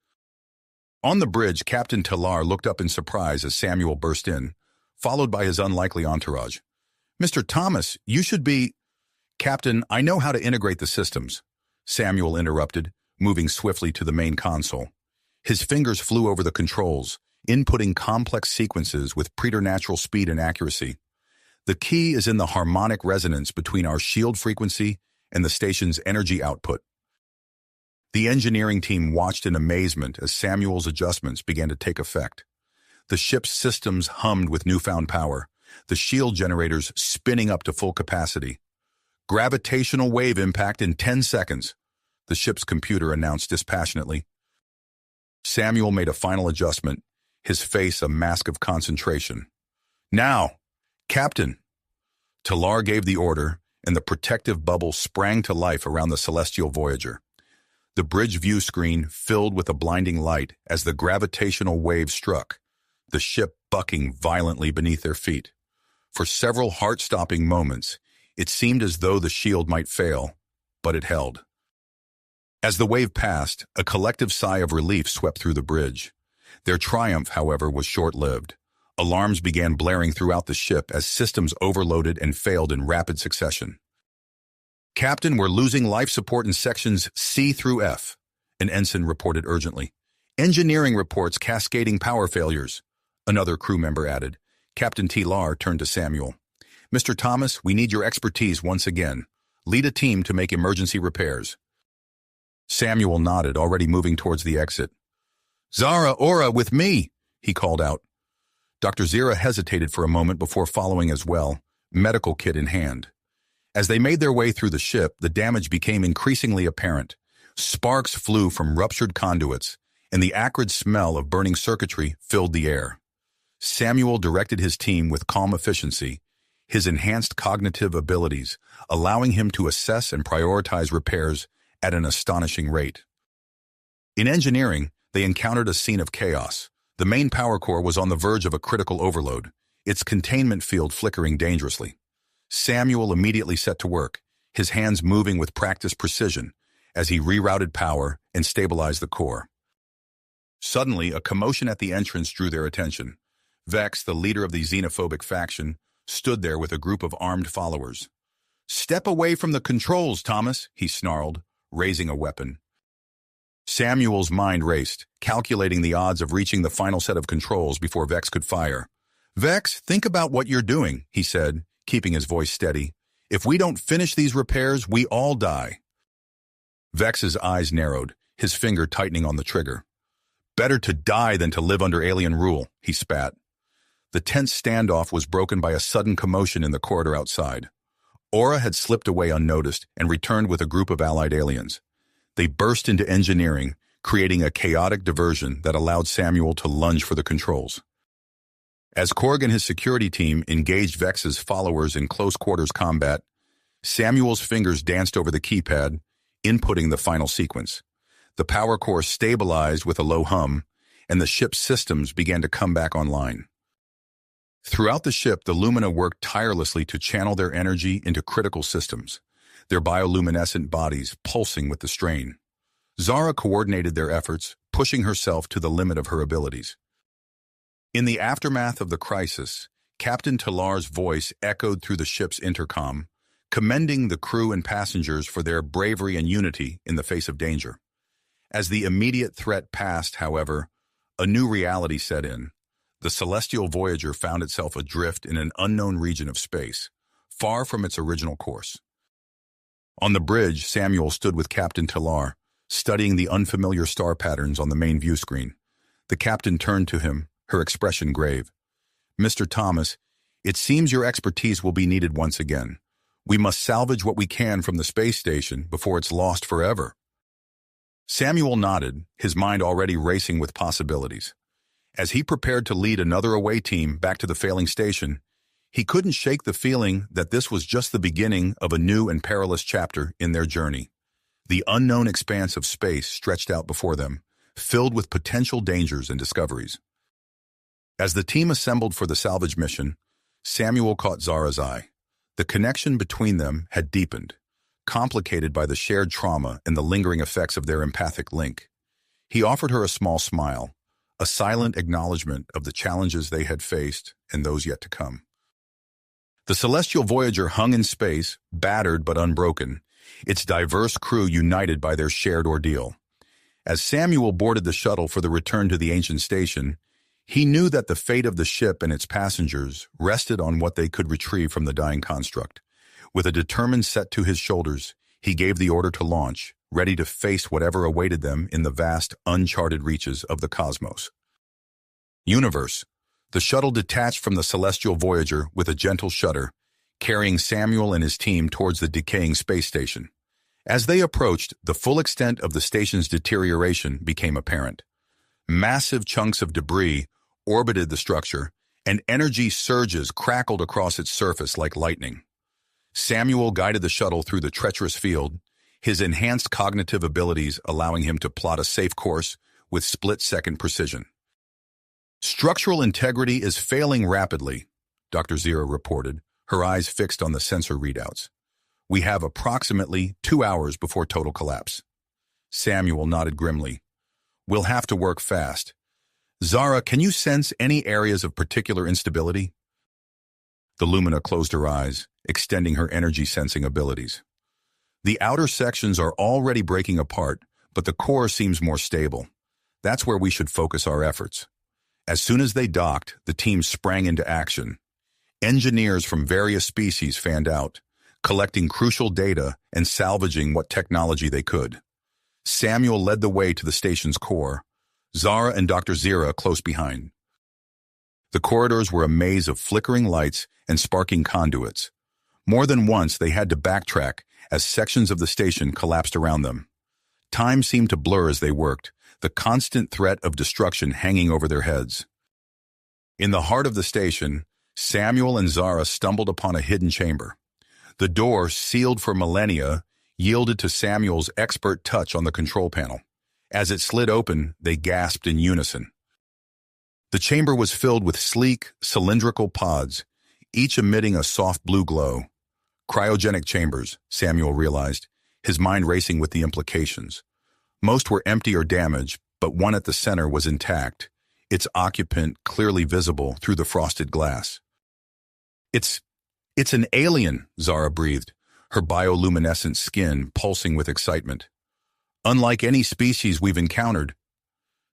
On the bridge, Captain Talar looked up in surprise as Samuel burst in, followed by his unlikely entourage. "Mr. Thomas, you should be—" "Captain, I know how to integrate the systems," Samuel interrupted, moving swiftly to the main console. His fingers flew over the controls, inputting complex sequences with preternatural speed and accuracy. "The key is in the harmonic resonance between our shield frequency and the station's energy output." The engineering team watched in amazement as Samuel's adjustments began to take effect. The ship's systems hummed with newfound power, the shield generators spinning up to full capacity. "Gravitational wave impact in 10 seconds, the ship's computer announced dispassionately. Samuel made a final adjustment, his face a mask of concentration. "Now, Captain!" Talar gave the order, and the protective bubble sprang to life around the celestial Voyager. The bridge view screen filled with a blinding light as the gravitational wave struck, the ship bucking violently beneath their feet. For several heart-stopping moments, it seemed as though the shield might fail, but it held. As the wave passed, a collective sigh of relief swept through the bridge. Their triumph, however, was short-lived. Alarms began blaring throughout the ship as systems overloaded and failed in rapid succession. "Captain, we're losing life support in sections C through F," an ensign reported urgently. "Engineering reports cascading power failures," another crew member added. Captain Talar turned to Samuel. "Mr. Thomas, we need your expertise once again. Lead a team to make emergency repairs." Samuel nodded, already moving towards the exit. "Zara, Aura, with me!" he called out. Dr. Zira hesitated for a moment before following as well, medical kit in hand. As they made their way through the ship, the damage became increasingly apparent. Sparks flew from ruptured conduits, and the acrid smell of burning circuitry filled the air. Samuel directed his team with calm efficiency, his enhanced cognitive abilities allowing him to assess and prioritize repairs at an astonishing rate. In engineering, they encountered a scene of chaos. The main power core was on the verge of a critical overload, its containment field flickering dangerously. Samuel immediately set to work, his hands moving with practiced precision as he rerouted power and stabilized the core. Suddenly, a commotion at the entrance drew their attention. Vex, the leader of the xenophobic faction, stood there with a group of armed followers. "Step away from the controls, Thomas," he snarled, raising a weapon. Samuel's mind raced, calculating the odds of reaching the final set of controls before Vex could fire. "Vex, think about what you're doing," he said, keeping his voice steady. "If we don't finish these repairs, we all die." Vex's eyes narrowed, his finger tightening on the trigger. "Better to die than to live under alien rule," he spat. The tense standoff was broken by a sudden commotion in the corridor outside. Aura had slipped away unnoticed and returned with a group of allied aliens. They burst into engineering, creating a chaotic diversion that allowed Samuel to lunge for the controls. As Korg and his security team engaged Vex's followers in close-quarters combat, Samuel's fingers danced over the keypad, inputting the final sequence. The power core stabilized with a low hum, and the ship's systems began to come back online. Throughout the ship, the Lumina worked tirelessly to channel their energy into critical systems, their bioluminescent bodies pulsing with the strain. Zara coordinated their efforts, pushing herself to the limit of her abilities. In the aftermath of the crisis, Captain Talar's voice echoed through the ship's intercom, commending the crew and passengers for their bravery and unity in the face of danger. As the immediate threat passed, however, a new reality set in. The celestial Voyager found itself adrift in an unknown region of space, far from its original course. On the bridge, Samuel stood with Captain Talar, studying the unfamiliar star patterns on the main view screen. The captain turned to him, her expression grave. "Mr. Thomas, it seems your expertise will be needed once again. We must salvage what we can from the space station before it's lost forever." Samuel nodded, his mind already racing with possibilities. As he prepared to lead another away team back to the failing station, he couldn't shake the feeling that this was just the beginning of a new and perilous chapter in their journey. The unknown expanse of space stretched out before them, filled with potential dangers and discoveries. As the team assembled for the salvage mission, Samuel caught Zara's eye. The connection between them had deepened, complicated by the shared trauma and the lingering effects of their empathic link. He offered her a small smile, a silent acknowledgement of the challenges they had faced and those yet to come. The celestial Voyager hung in space, battered but unbroken, its diverse crew united by their shared ordeal. As Samuel boarded the shuttle for the return to the ancient station, he knew that the fate of the ship and its passengers rested on what they could retrieve from the dying construct. With a determined set to his shoulders, he gave the order to launch, ready to face whatever awaited them in the vast, uncharted reaches of the cosmos. Universe. The shuttle detached from the celestial Voyager with a gentle shudder, carrying Samuel and his team towards the decaying space station. As they approached, the full extent of the station's deterioration became apparent. Massive chunks of debris orbited the structure, and energy surges crackled across its surface like lightning. Samuel guided the shuttle through the treacherous field, his enhanced cognitive abilities allowing him to plot a safe course with split-second precision. Structural integrity is failing rapidly, Dr. Zira reported, her eyes fixed on the sensor readouts. We have approximately 2 hours before total collapse. Samuel nodded grimly. We'll have to work fast. Zara, can you sense any areas of particular instability? The Lumina closed her eyes, extending her energy-sensing abilities. The outer sections are already breaking apart, but the core seems more stable. That's where we should focus our efforts. As soon as they docked, the team sprang into action. Engineers from various species fanned out, collecting crucial data and salvaging what technology they could. Samuel led the way to the station's core, Zara and Dr. Zira close behind. The corridors were a maze of flickering lights and sparking conduits. More than once, they had to backtrack as sections of the station collapsed around them. Time seemed to blur as they worked, the constant threat of destruction hanging over their heads. In the heart of the station, Samuel and Zara stumbled upon a hidden chamber. The door, sealed for millennia, yielded to Samuel's expert touch on the control panel. As it slid open, they gasped in unison. The chamber was filled with sleek, cylindrical pods, each emitting a soft blue glow. Cryogenic chambers, Samuel realized, his mind racing with the implications. Most were empty or damaged, but one at the center was intact, its occupant clearly visible through the frosted glass. It's an alien, Zara breathed, her bioluminescent skin pulsing with excitement. Unlike any species we've encountered.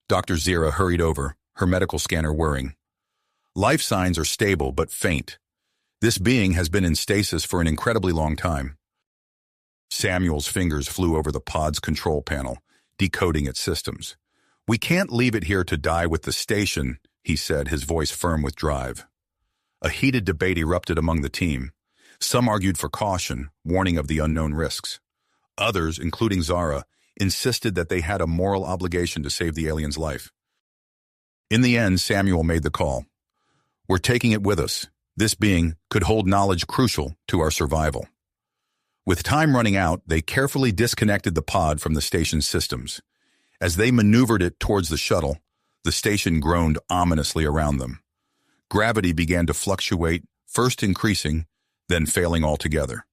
Dr. Zira hurried over, her medical scanner whirring. Life signs are stable but faint. This being has been in stasis for an incredibly long time. Samuel's fingers flew over the pod's control panel, decoding its systems. We can't leave it here to die with the station, he said, his voice firm with drive. A heated debate erupted among the team. Some argued for caution, warning of the unknown risks. Others, including Zara, insisted that they had a moral obligation to save the alien's life. In the end, Samuel made the call. We're taking it with us. This being could hold knowledge crucial to our survival. With time running out, they carefully disconnected the pod from the station's systems. As they maneuvered it towards the shuttle, the station groaned ominously around them. Gravity began to fluctuate, first increasing, then failing altogether.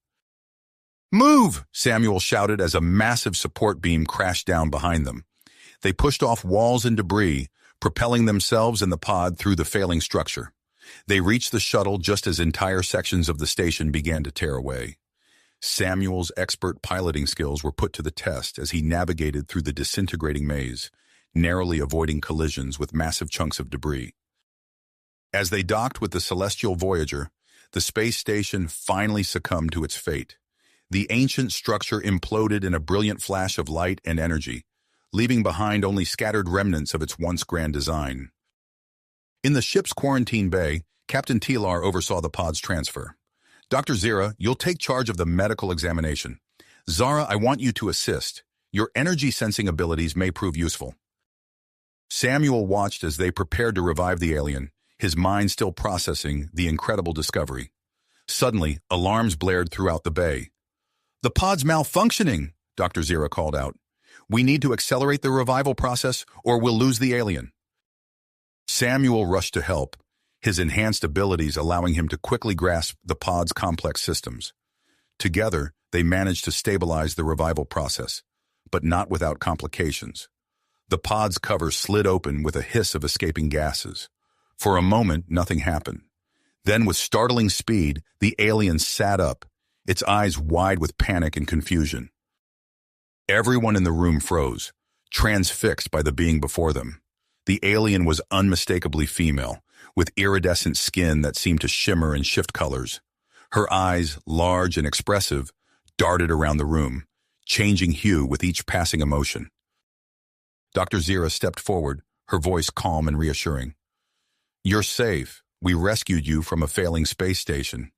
Move! Samuel shouted as a massive support beam crashed down behind them. They pushed off walls and debris, propelling themselves and the pod through the failing structure. They reached the shuttle just as entire sections of the station began to tear away. Samuel's expert piloting skills were put to the test as he navigated through the disintegrating maze, narrowly avoiding collisions with massive chunks of debris. As they docked with the celestial Voyager, the space station finally succumbed to its fate. The ancient structure imploded in a brilliant flash of light and energy, leaving behind only scattered remnants of its once grand design. In the ship's quarantine bay, Captain Tilar oversaw the pod's transfer. Dr. Zira, you'll take charge of the medical examination. Zara, I want you to assist. Your energy-sensing abilities may prove useful. Samuel watched as they prepared to revive the alien, his mind still processing the incredible discovery. Suddenly, alarms blared throughout the bay. The pod's malfunctioning, Dr. Zira called out. We need to accelerate the revival process or we'll lose the alien. Samuel rushed to help, his enhanced abilities allowing him to quickly grasp the pod's complex systems. Together, they managed to stabilize the revival process, but not without complications. The pod's cover slid open with a hiss of escaping gases. For a moment, nothing happened. Then, with startling speed, the alien sat up, its eyes wide with panic and confusion. Everyone in the room froze, transfixed by the being before them. The alien was unmistakably female, with iridescent skin that seemed to shimmer and shift colors. Her eyes, large and expressive, darted around the room, changing hue with each passing emotion. Dr. Zira stepped forward, her voice calm and reassuring. "You're safe. We rescued you from a failing space station.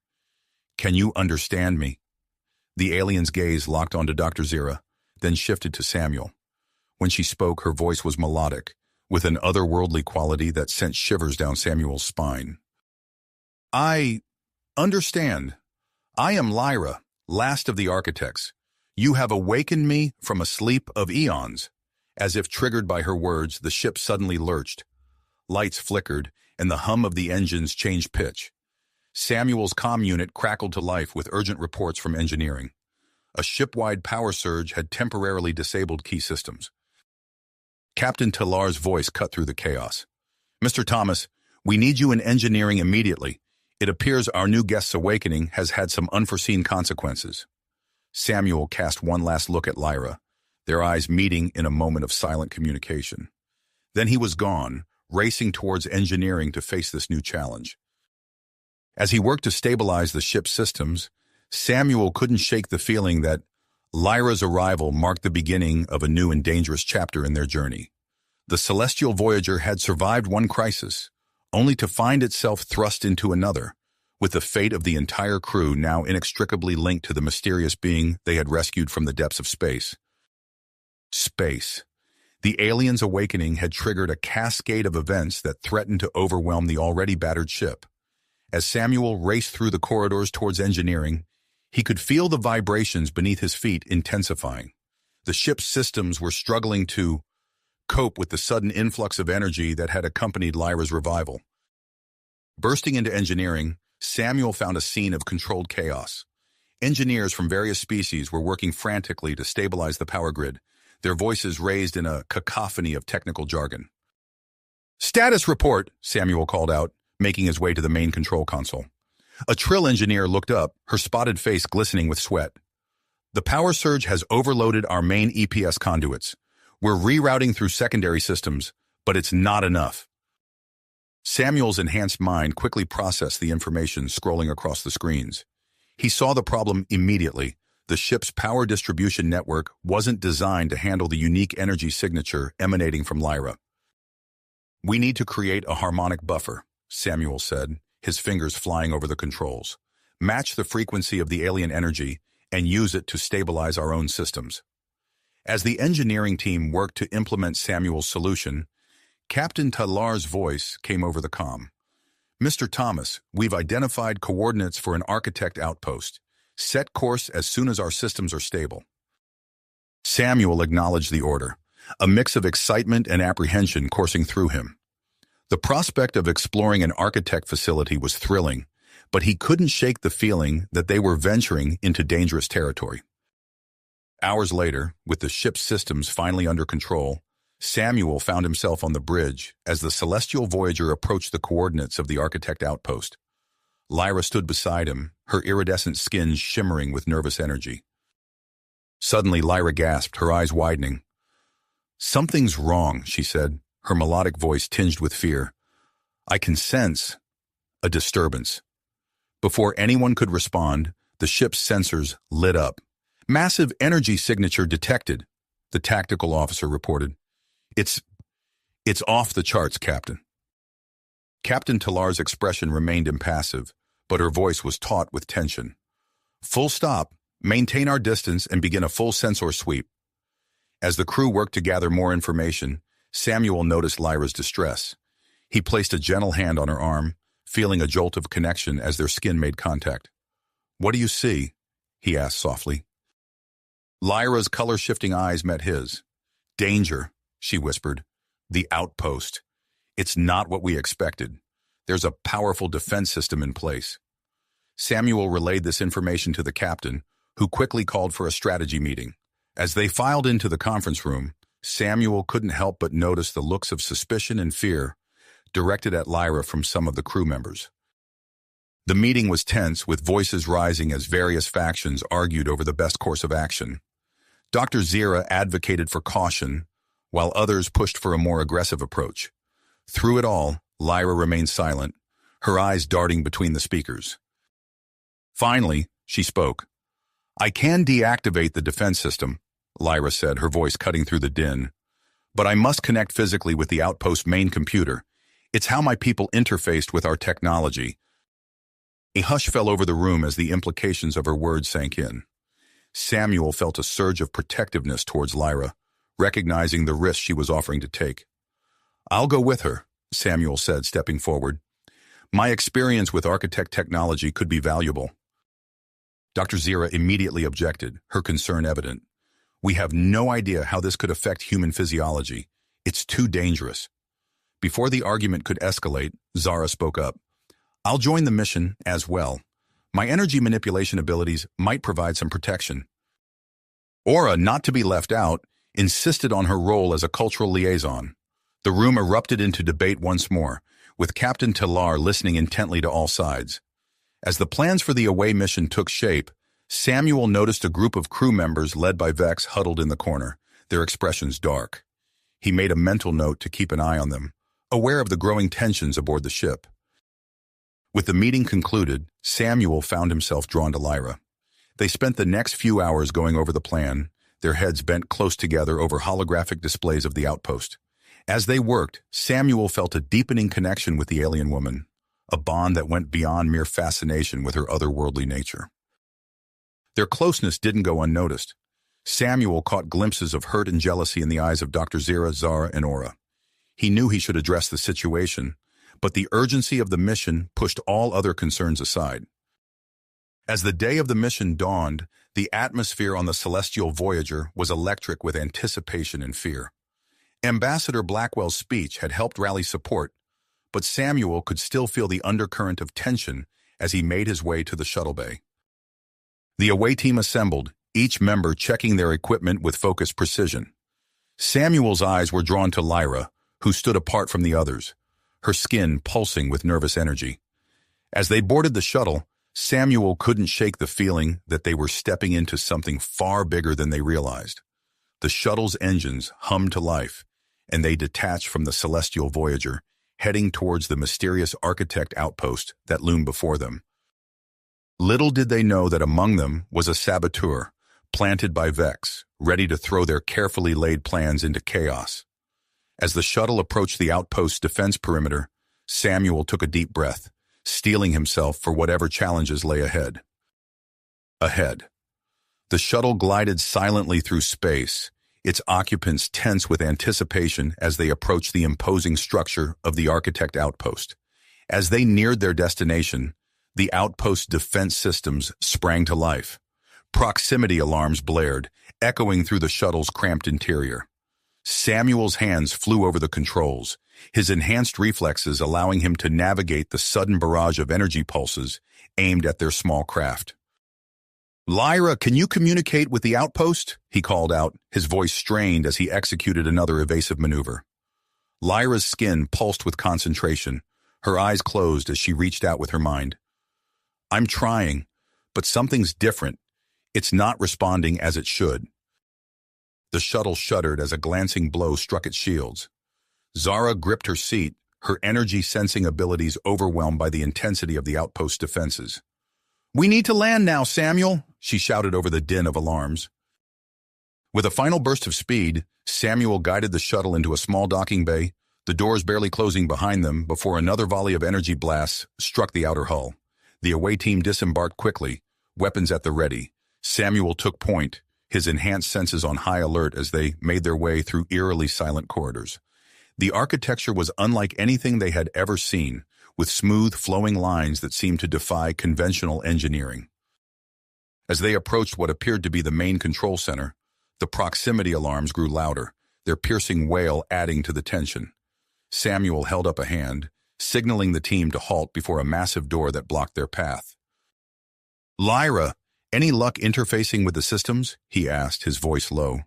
Can you understand me?" The alien's gaze locked onto Dr. Zira, then shifted to Samuel. When she spoke, her voice was melodic, with an otherworldly quality that sent shivers down Samuel's spine. "I understand. I am Lyra, last of the architects. You have awakened me from a sleep of eons." As if triggered by her words, the ship suddenly lurched. Lights flickered, and the hum of the engines changed pitch. Samuel's comm unit crackled to life with urgent reports from engineering. A ship-wide power surge had temporarily disabled key systems. Captain Talar's voice cut through the chaos. "Mr. Thomas, we need you in engineering immediately. It appears our new guest's awakening has had some unforeseen consequences." Samuel cast one last look at Lyra, their eyes meeting in a moment of silent communication. Then he was gone, racing towards engineering to face this new challenge. As he worked to stabilize the ship's systems, Samuel couldn't shake the feeling that Lyra's arrival marked the beginning of a new and dangerous chapter in their journey. The celestial Voyager had survived one crisis, only to find itself thrust into another, with the fate of the entire crew now inextricably linked to the mysterious being they had rescued from the depths of space. Space. The alien's awakening had triggered a cascade of events that threatened to overwhelm the already battered ship. As Samuel raced through the corridors towards engineering, he could feel the vibrations beneath his feet intensifying. The ship's systems were struggling to cope with the sudden influx of energy that had accompanied Lyra's revival. Bursting into engineering, Samuel found a scene of controlled chaos. Engineers from various species were working frantically to stabilize the power grid, their voices raised in a cacophony of technical jargon. "Status report," Samuel called out, making his way to the main control console. A Trill engineer looked up, her spotted face glistening with sweat. "The power surge has overloaded our main EPS conduits. We're rerouting through secondary systems, but it's not enough." Samuel's enhanced mind quickly processed the information scrolling across the screens. He saw the problem immediately. The ship's power distribution network wasn't designed to handle the unique energy signature emanating from Lyra. "We need to create a harmonic buffer," Samuel said, his fingers flying over the controls. "Match the frequency of the alien energy and use it to stabilize our own systems." As the engineering team worked to implement Samuel's solution, Captain Talar's voice came over the comm. "Mr. Thomas, we've identified coordinates for an architect outpost. Set course as soon as our systems are stable." Samuel acknowledged the order, a mix of excitement and apprehension coursing through him. The prospect of exploring an architect facility was thrilling, but he couldn't shake the feeling that they were venturing into dangerous territory. Hours later, with the ship's systems finally under control, Samuel found himself on the bridge as the celestial Voyager approached the coordinates of the architect outpost. Lyra stood beside him, her iridescent skin shimmering with nervous energy. Suddenly, Lyra gasped, her eyes widening. "Something's wrong," she said, her melodic voice tinged with fear. "I can sense a disturbance." Before anyone could respond, the ship's sensors lit up. "Massive energy signature detected," the tactical officer reported. It's off the charts, Captain." Captain Talar's expression remained impassive, but her voice was taut with tension. "Full stop, maintain our distance, and begin a full sensor sweep." As the crew worked to gather more information, Samuel noticed Lyra's distress. He placed a gentle hand on her arm, feeling a jolt of connection as their skin made contact. "What do you see?" he asked softly. Lyra's color-shifting eyes met his. "Danger," she whispered. "The outpost. It's not what we expected. There's a powerful defense system in place. Samuel relayed this information to the captain, who quickly called for a strategy meeting. As they filed into the conference room, Samuel couldn't help but notice the looks of suspicion and fear directed at Lyra from some of the crew members. The meeting was tense, with voices rising as various factions argued over the best course of action. Dr. Zira advocated for caution, while others pushed for a more aggressive approach. Through it all, Lyra remained silent, her eyes darting between the speakers. Finally, she spoke. "I can deactivate the defense system," Lyra said, her voice cutting through the din. "But I must connect physically with the outpost's main computer. It's how my people interfaced with our technology." A hush fell over the room as the implications of her words sank in. Samuel felt a surge of protectiveness towards Lyra, recognizing the risk she was offering to take. "I'll go with her," Samuel said, stepping forward. "My experience with architect technology could be valuable." Dr. Zira immediately objected, her concern evident. "We have no idea how this could affect human physiology. It's too dangerous." Before the argument could escalate, Zara spoke up. "I'll join the mission as well. My energy manipulation abilities might provide some protection." Aura, not to be left out, insisted on her role as a cultural liaison. The room erupted into debate once more, with Captain Talar listening intently to all sides. As the plans for the away mission took shape, Samuel noticed a group of crew members led by Vex huddled in the corner, their expressions dark. He made a mental note to keep an eye on them, aware of the growing tensions aboard the ship. With the meeting concluded, Samuel found himself drawn to Lyra. They spent the next few hours going over the plan, their heads bent close together over holographic displays of the outpost. As they worked, Samuel felt a deepening connection with the alien woman, a bond that went beyond mere fascination with her otherworldly nature. Their closeness didn't go unnoticed. Samuel caught glimpses of hurt and jealousy in the eyes of Dr. Zira, Zara, and Aura. He knew he should address the situation, but the urgency of the mission pushed all other concerns aside. As the day of the mission dawned, the atmosphere on the celestial Voyager was electric with anticipation and fear. Ambassador Blackwell's speech had helped rally support, but Samuel could still feel the undercurrent of tension as he made his way to the shuttle bay. The away team assembled, each member checking their equipment with focused precision. Samuel's eyes were drawn to Lyra, who stood apart from the others, her skin pulsing with nervous energy. As they boarded the shuttle, Samuel couldn't shake the feeling that they were stepping into something far bigger than they realized. The shuttle's engines hummed to life, and they detached from the celestial Voyager, heading towards the mysterious architect outpost that loomed before them. Little did they know that among them was a saboteur, planted by Vex, ready to throw their carefully laid plans into chaos. As the shuttle approached the outpost's defense perimeter, Samuel took a deep breath, steeling himself for whatever challenges lay ahead. The shuttle glided silently through space, its occupants tense with anticipation as they approached the imposing structure of the architect outpost. As they neared their destination, the outpost's defense systems sprang to life. Proximity alarms blared, echoing through the shuttle's cramped interior. Samuel's hands flew over the controls, his enhanced reflexes allowing him to navigate the sudden barrage of energy pulses aimed at their small craft. "Lyra, can you communicate with the outpost?" he called out, his voice strained as he executed another evasive maneuver. Lyra's skin pulsed with concentration, her eyes closed as she reached out with her mind. "I'm trying, but something's different. It's not responding as it should." The shuttle shuddered as a glancing blow struck its shields. Zara gripped her seat, her energy-sensing abilities overwhelmed by the intensity of the outpost's defenses. "We need to land now, Samuel," she shouted over the din of alarms. With a final burst of speed, Samuel guided the shuttle into a small docking bay, the doors barely closing behind them before another volley of energy blasts struck the outer hull. The away team disembarked quickly, weapons at the ready. Samuel took point, his enhanced senses on high alert as they made their way through eerily silent corridors. The architecture was unlike anything they had ever seen, with smooth, flowing lines that seemed to defy conventional engineering. As they approached what appeared to be the main control center, the proximity alarms grew louder, their piercing wail adding to the tension. Samuel held up a hand, signaling the team to halt before a massive door that blocked their path. "Lyra, any luck interfacing with the systems?" he asked, his voice low.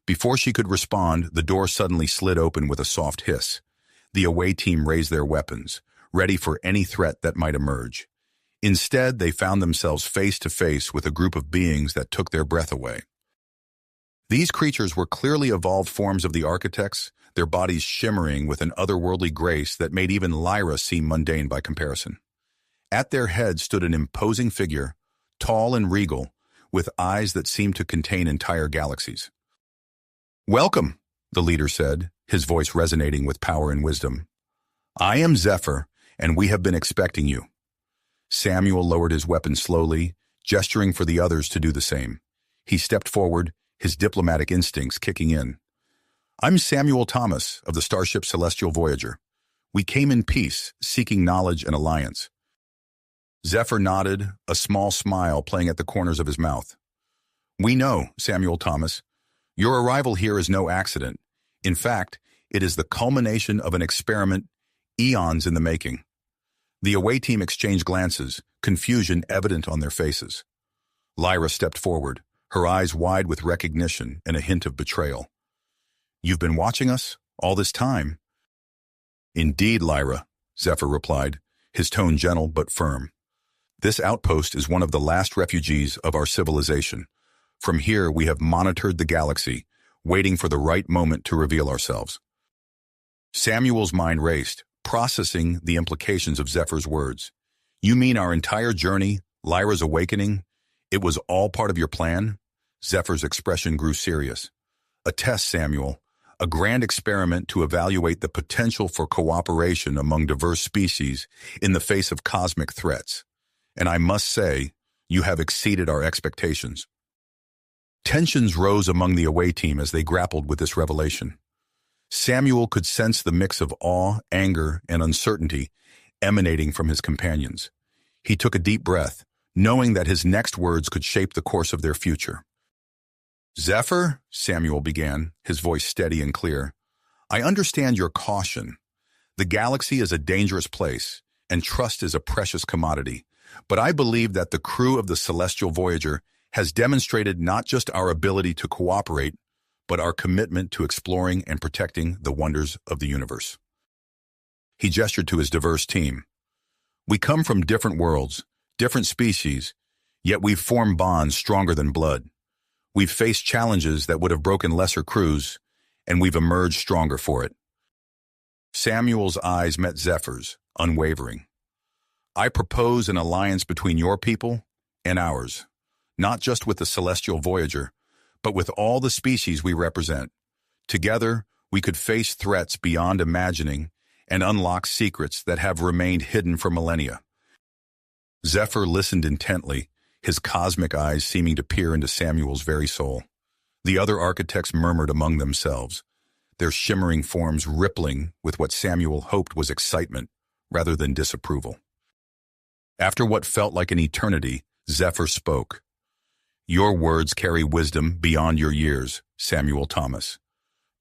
Before she could respond, the door suddenly slid open with a soft hiss. The away team raised their weapons, ready for any threat that might emerge. Instead, they found themselves face to face with a group of beings that took their breath away. These creatures were clearly evolved forms of the architects, their bodies shimmering with an otherworldly grace that made even Lyra seem mundane by comparison. At their head stood an imposing figure, tall and regal, with eyes that seemed to contain entire galaxies. "Welcome," the leader said, his voice resonating with power and wisdom. "I am Zephyr, and we have been expecting you." Samuel lowered his weapon slowly, gesturing for the others to do the same. He stepped forward, his diplomatic instincts kicking in. "I'm Samuel Thomas of the starship Celestial Voyager. We came in peace, seeking knowledge and alliance." Zephyr nodded, a small smile playing at the corners of his mouth. "We know, Samuel Thomas. Your arrival here is no accident. In fact, it is the culmination of an experiment eons in the making." The away team exchanged glances, confusion evident on their faces. Lyra stepped forward, her eyes wide with recognition and a hint of betrayal. "You've been watching us all this time?" "Indeed, Lyra," Zephyr replied, his tone gentle but firm. "This outpost is one of the last refugees of our civilization. From here, we have monitored the galaxy, waiting for the right moment to reveal ourselves." Samuel's mind raced, processing the implications of Zephyr's words. "You mean our entire journey, Lyra's awakening? It was all part of your plan?" Zephyr's expression grew serious. "A test, Samuel. A grand experiment to evaluate the potential for cooperation among diverse species in the face of cosmic threats. And I must say, you have exceeded our expectations." Tensions rose among the away team as they grappled with this revelation. Samuel could sense the mix of awe, anger, and uncertainty emanating from his companions. He took a deep breath, knowing that his next words could shape the course of their future. "Zephyr," Samuel began, his voice steady and clear, "I understand your caution. The galaxy is a dangerous place, and trust is a precious commodity. But I believe that the crew of the Celestial Voyager has demonstrated not just our ability to cooperate, but our commitment to exploring and protecting the wonders of the universe." He gestured to his diverse team. "We come from different worlds, different species, yet we've formed bonds stronger than blood. We've faced challenges that would have broken lesser crews, and we've emerged stronger for it." Samuel's eyes met Zephyr's, unwavering. "I propose an alliance between your people and ours, not just with the Celestial Voyager, but with all the species we represent. Together, we could face threats beyond imagining and unlock secrets that have remained hidden for millennia." Zephyr listened intently, his cosmic eyes seeming to peer into Samuel's very soul. The other architects murmured among themselves, their shimmering forms rippling with what Samuel hoped was excitement rather than disapproval. After what felt like an eternity, Zephyr spoke. "Your words carry wisdom beyond your years, Samuel Thomas.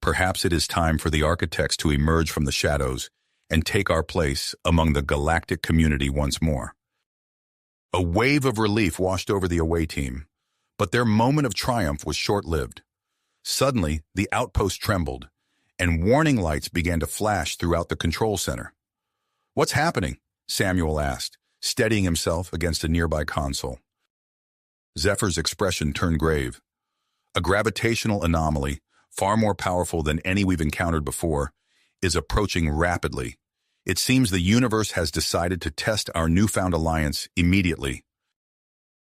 Perhaps it is time for the architects to emerge from the shadows and take our place among the galactic community once more." A wave of relief washed over the away team, but their moment of triumph was short-lived. Suddenly, the outpost trembled, and warning lights began to flash throughout the control center. "What's happening?" Samuel asked, steadying himself against a nearby console. Zephyr's expression turned grave. "A gravitational anomaly, far more powerful than any we've encountered before, is approaching rapidly. It seems the universe has decided to test our newfound alliance immediately."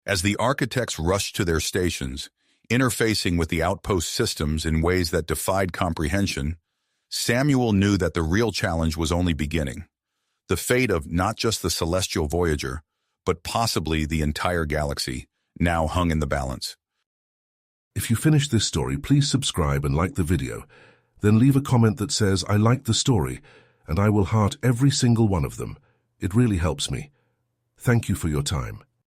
As the architects rushed to their stations, interfacing with the outpost systems in ways that defied comprehension, Samuel knew that the real challenge was only beginning. The fate of not just the Celestial Voyager, but possibly the entire galaxy, now hung in the balance. If you finished this story, please subscribe and like the video. Then leave a comment that says, "I liked the story," and I will heart every single one of them. It really helps me. Thank you for your time.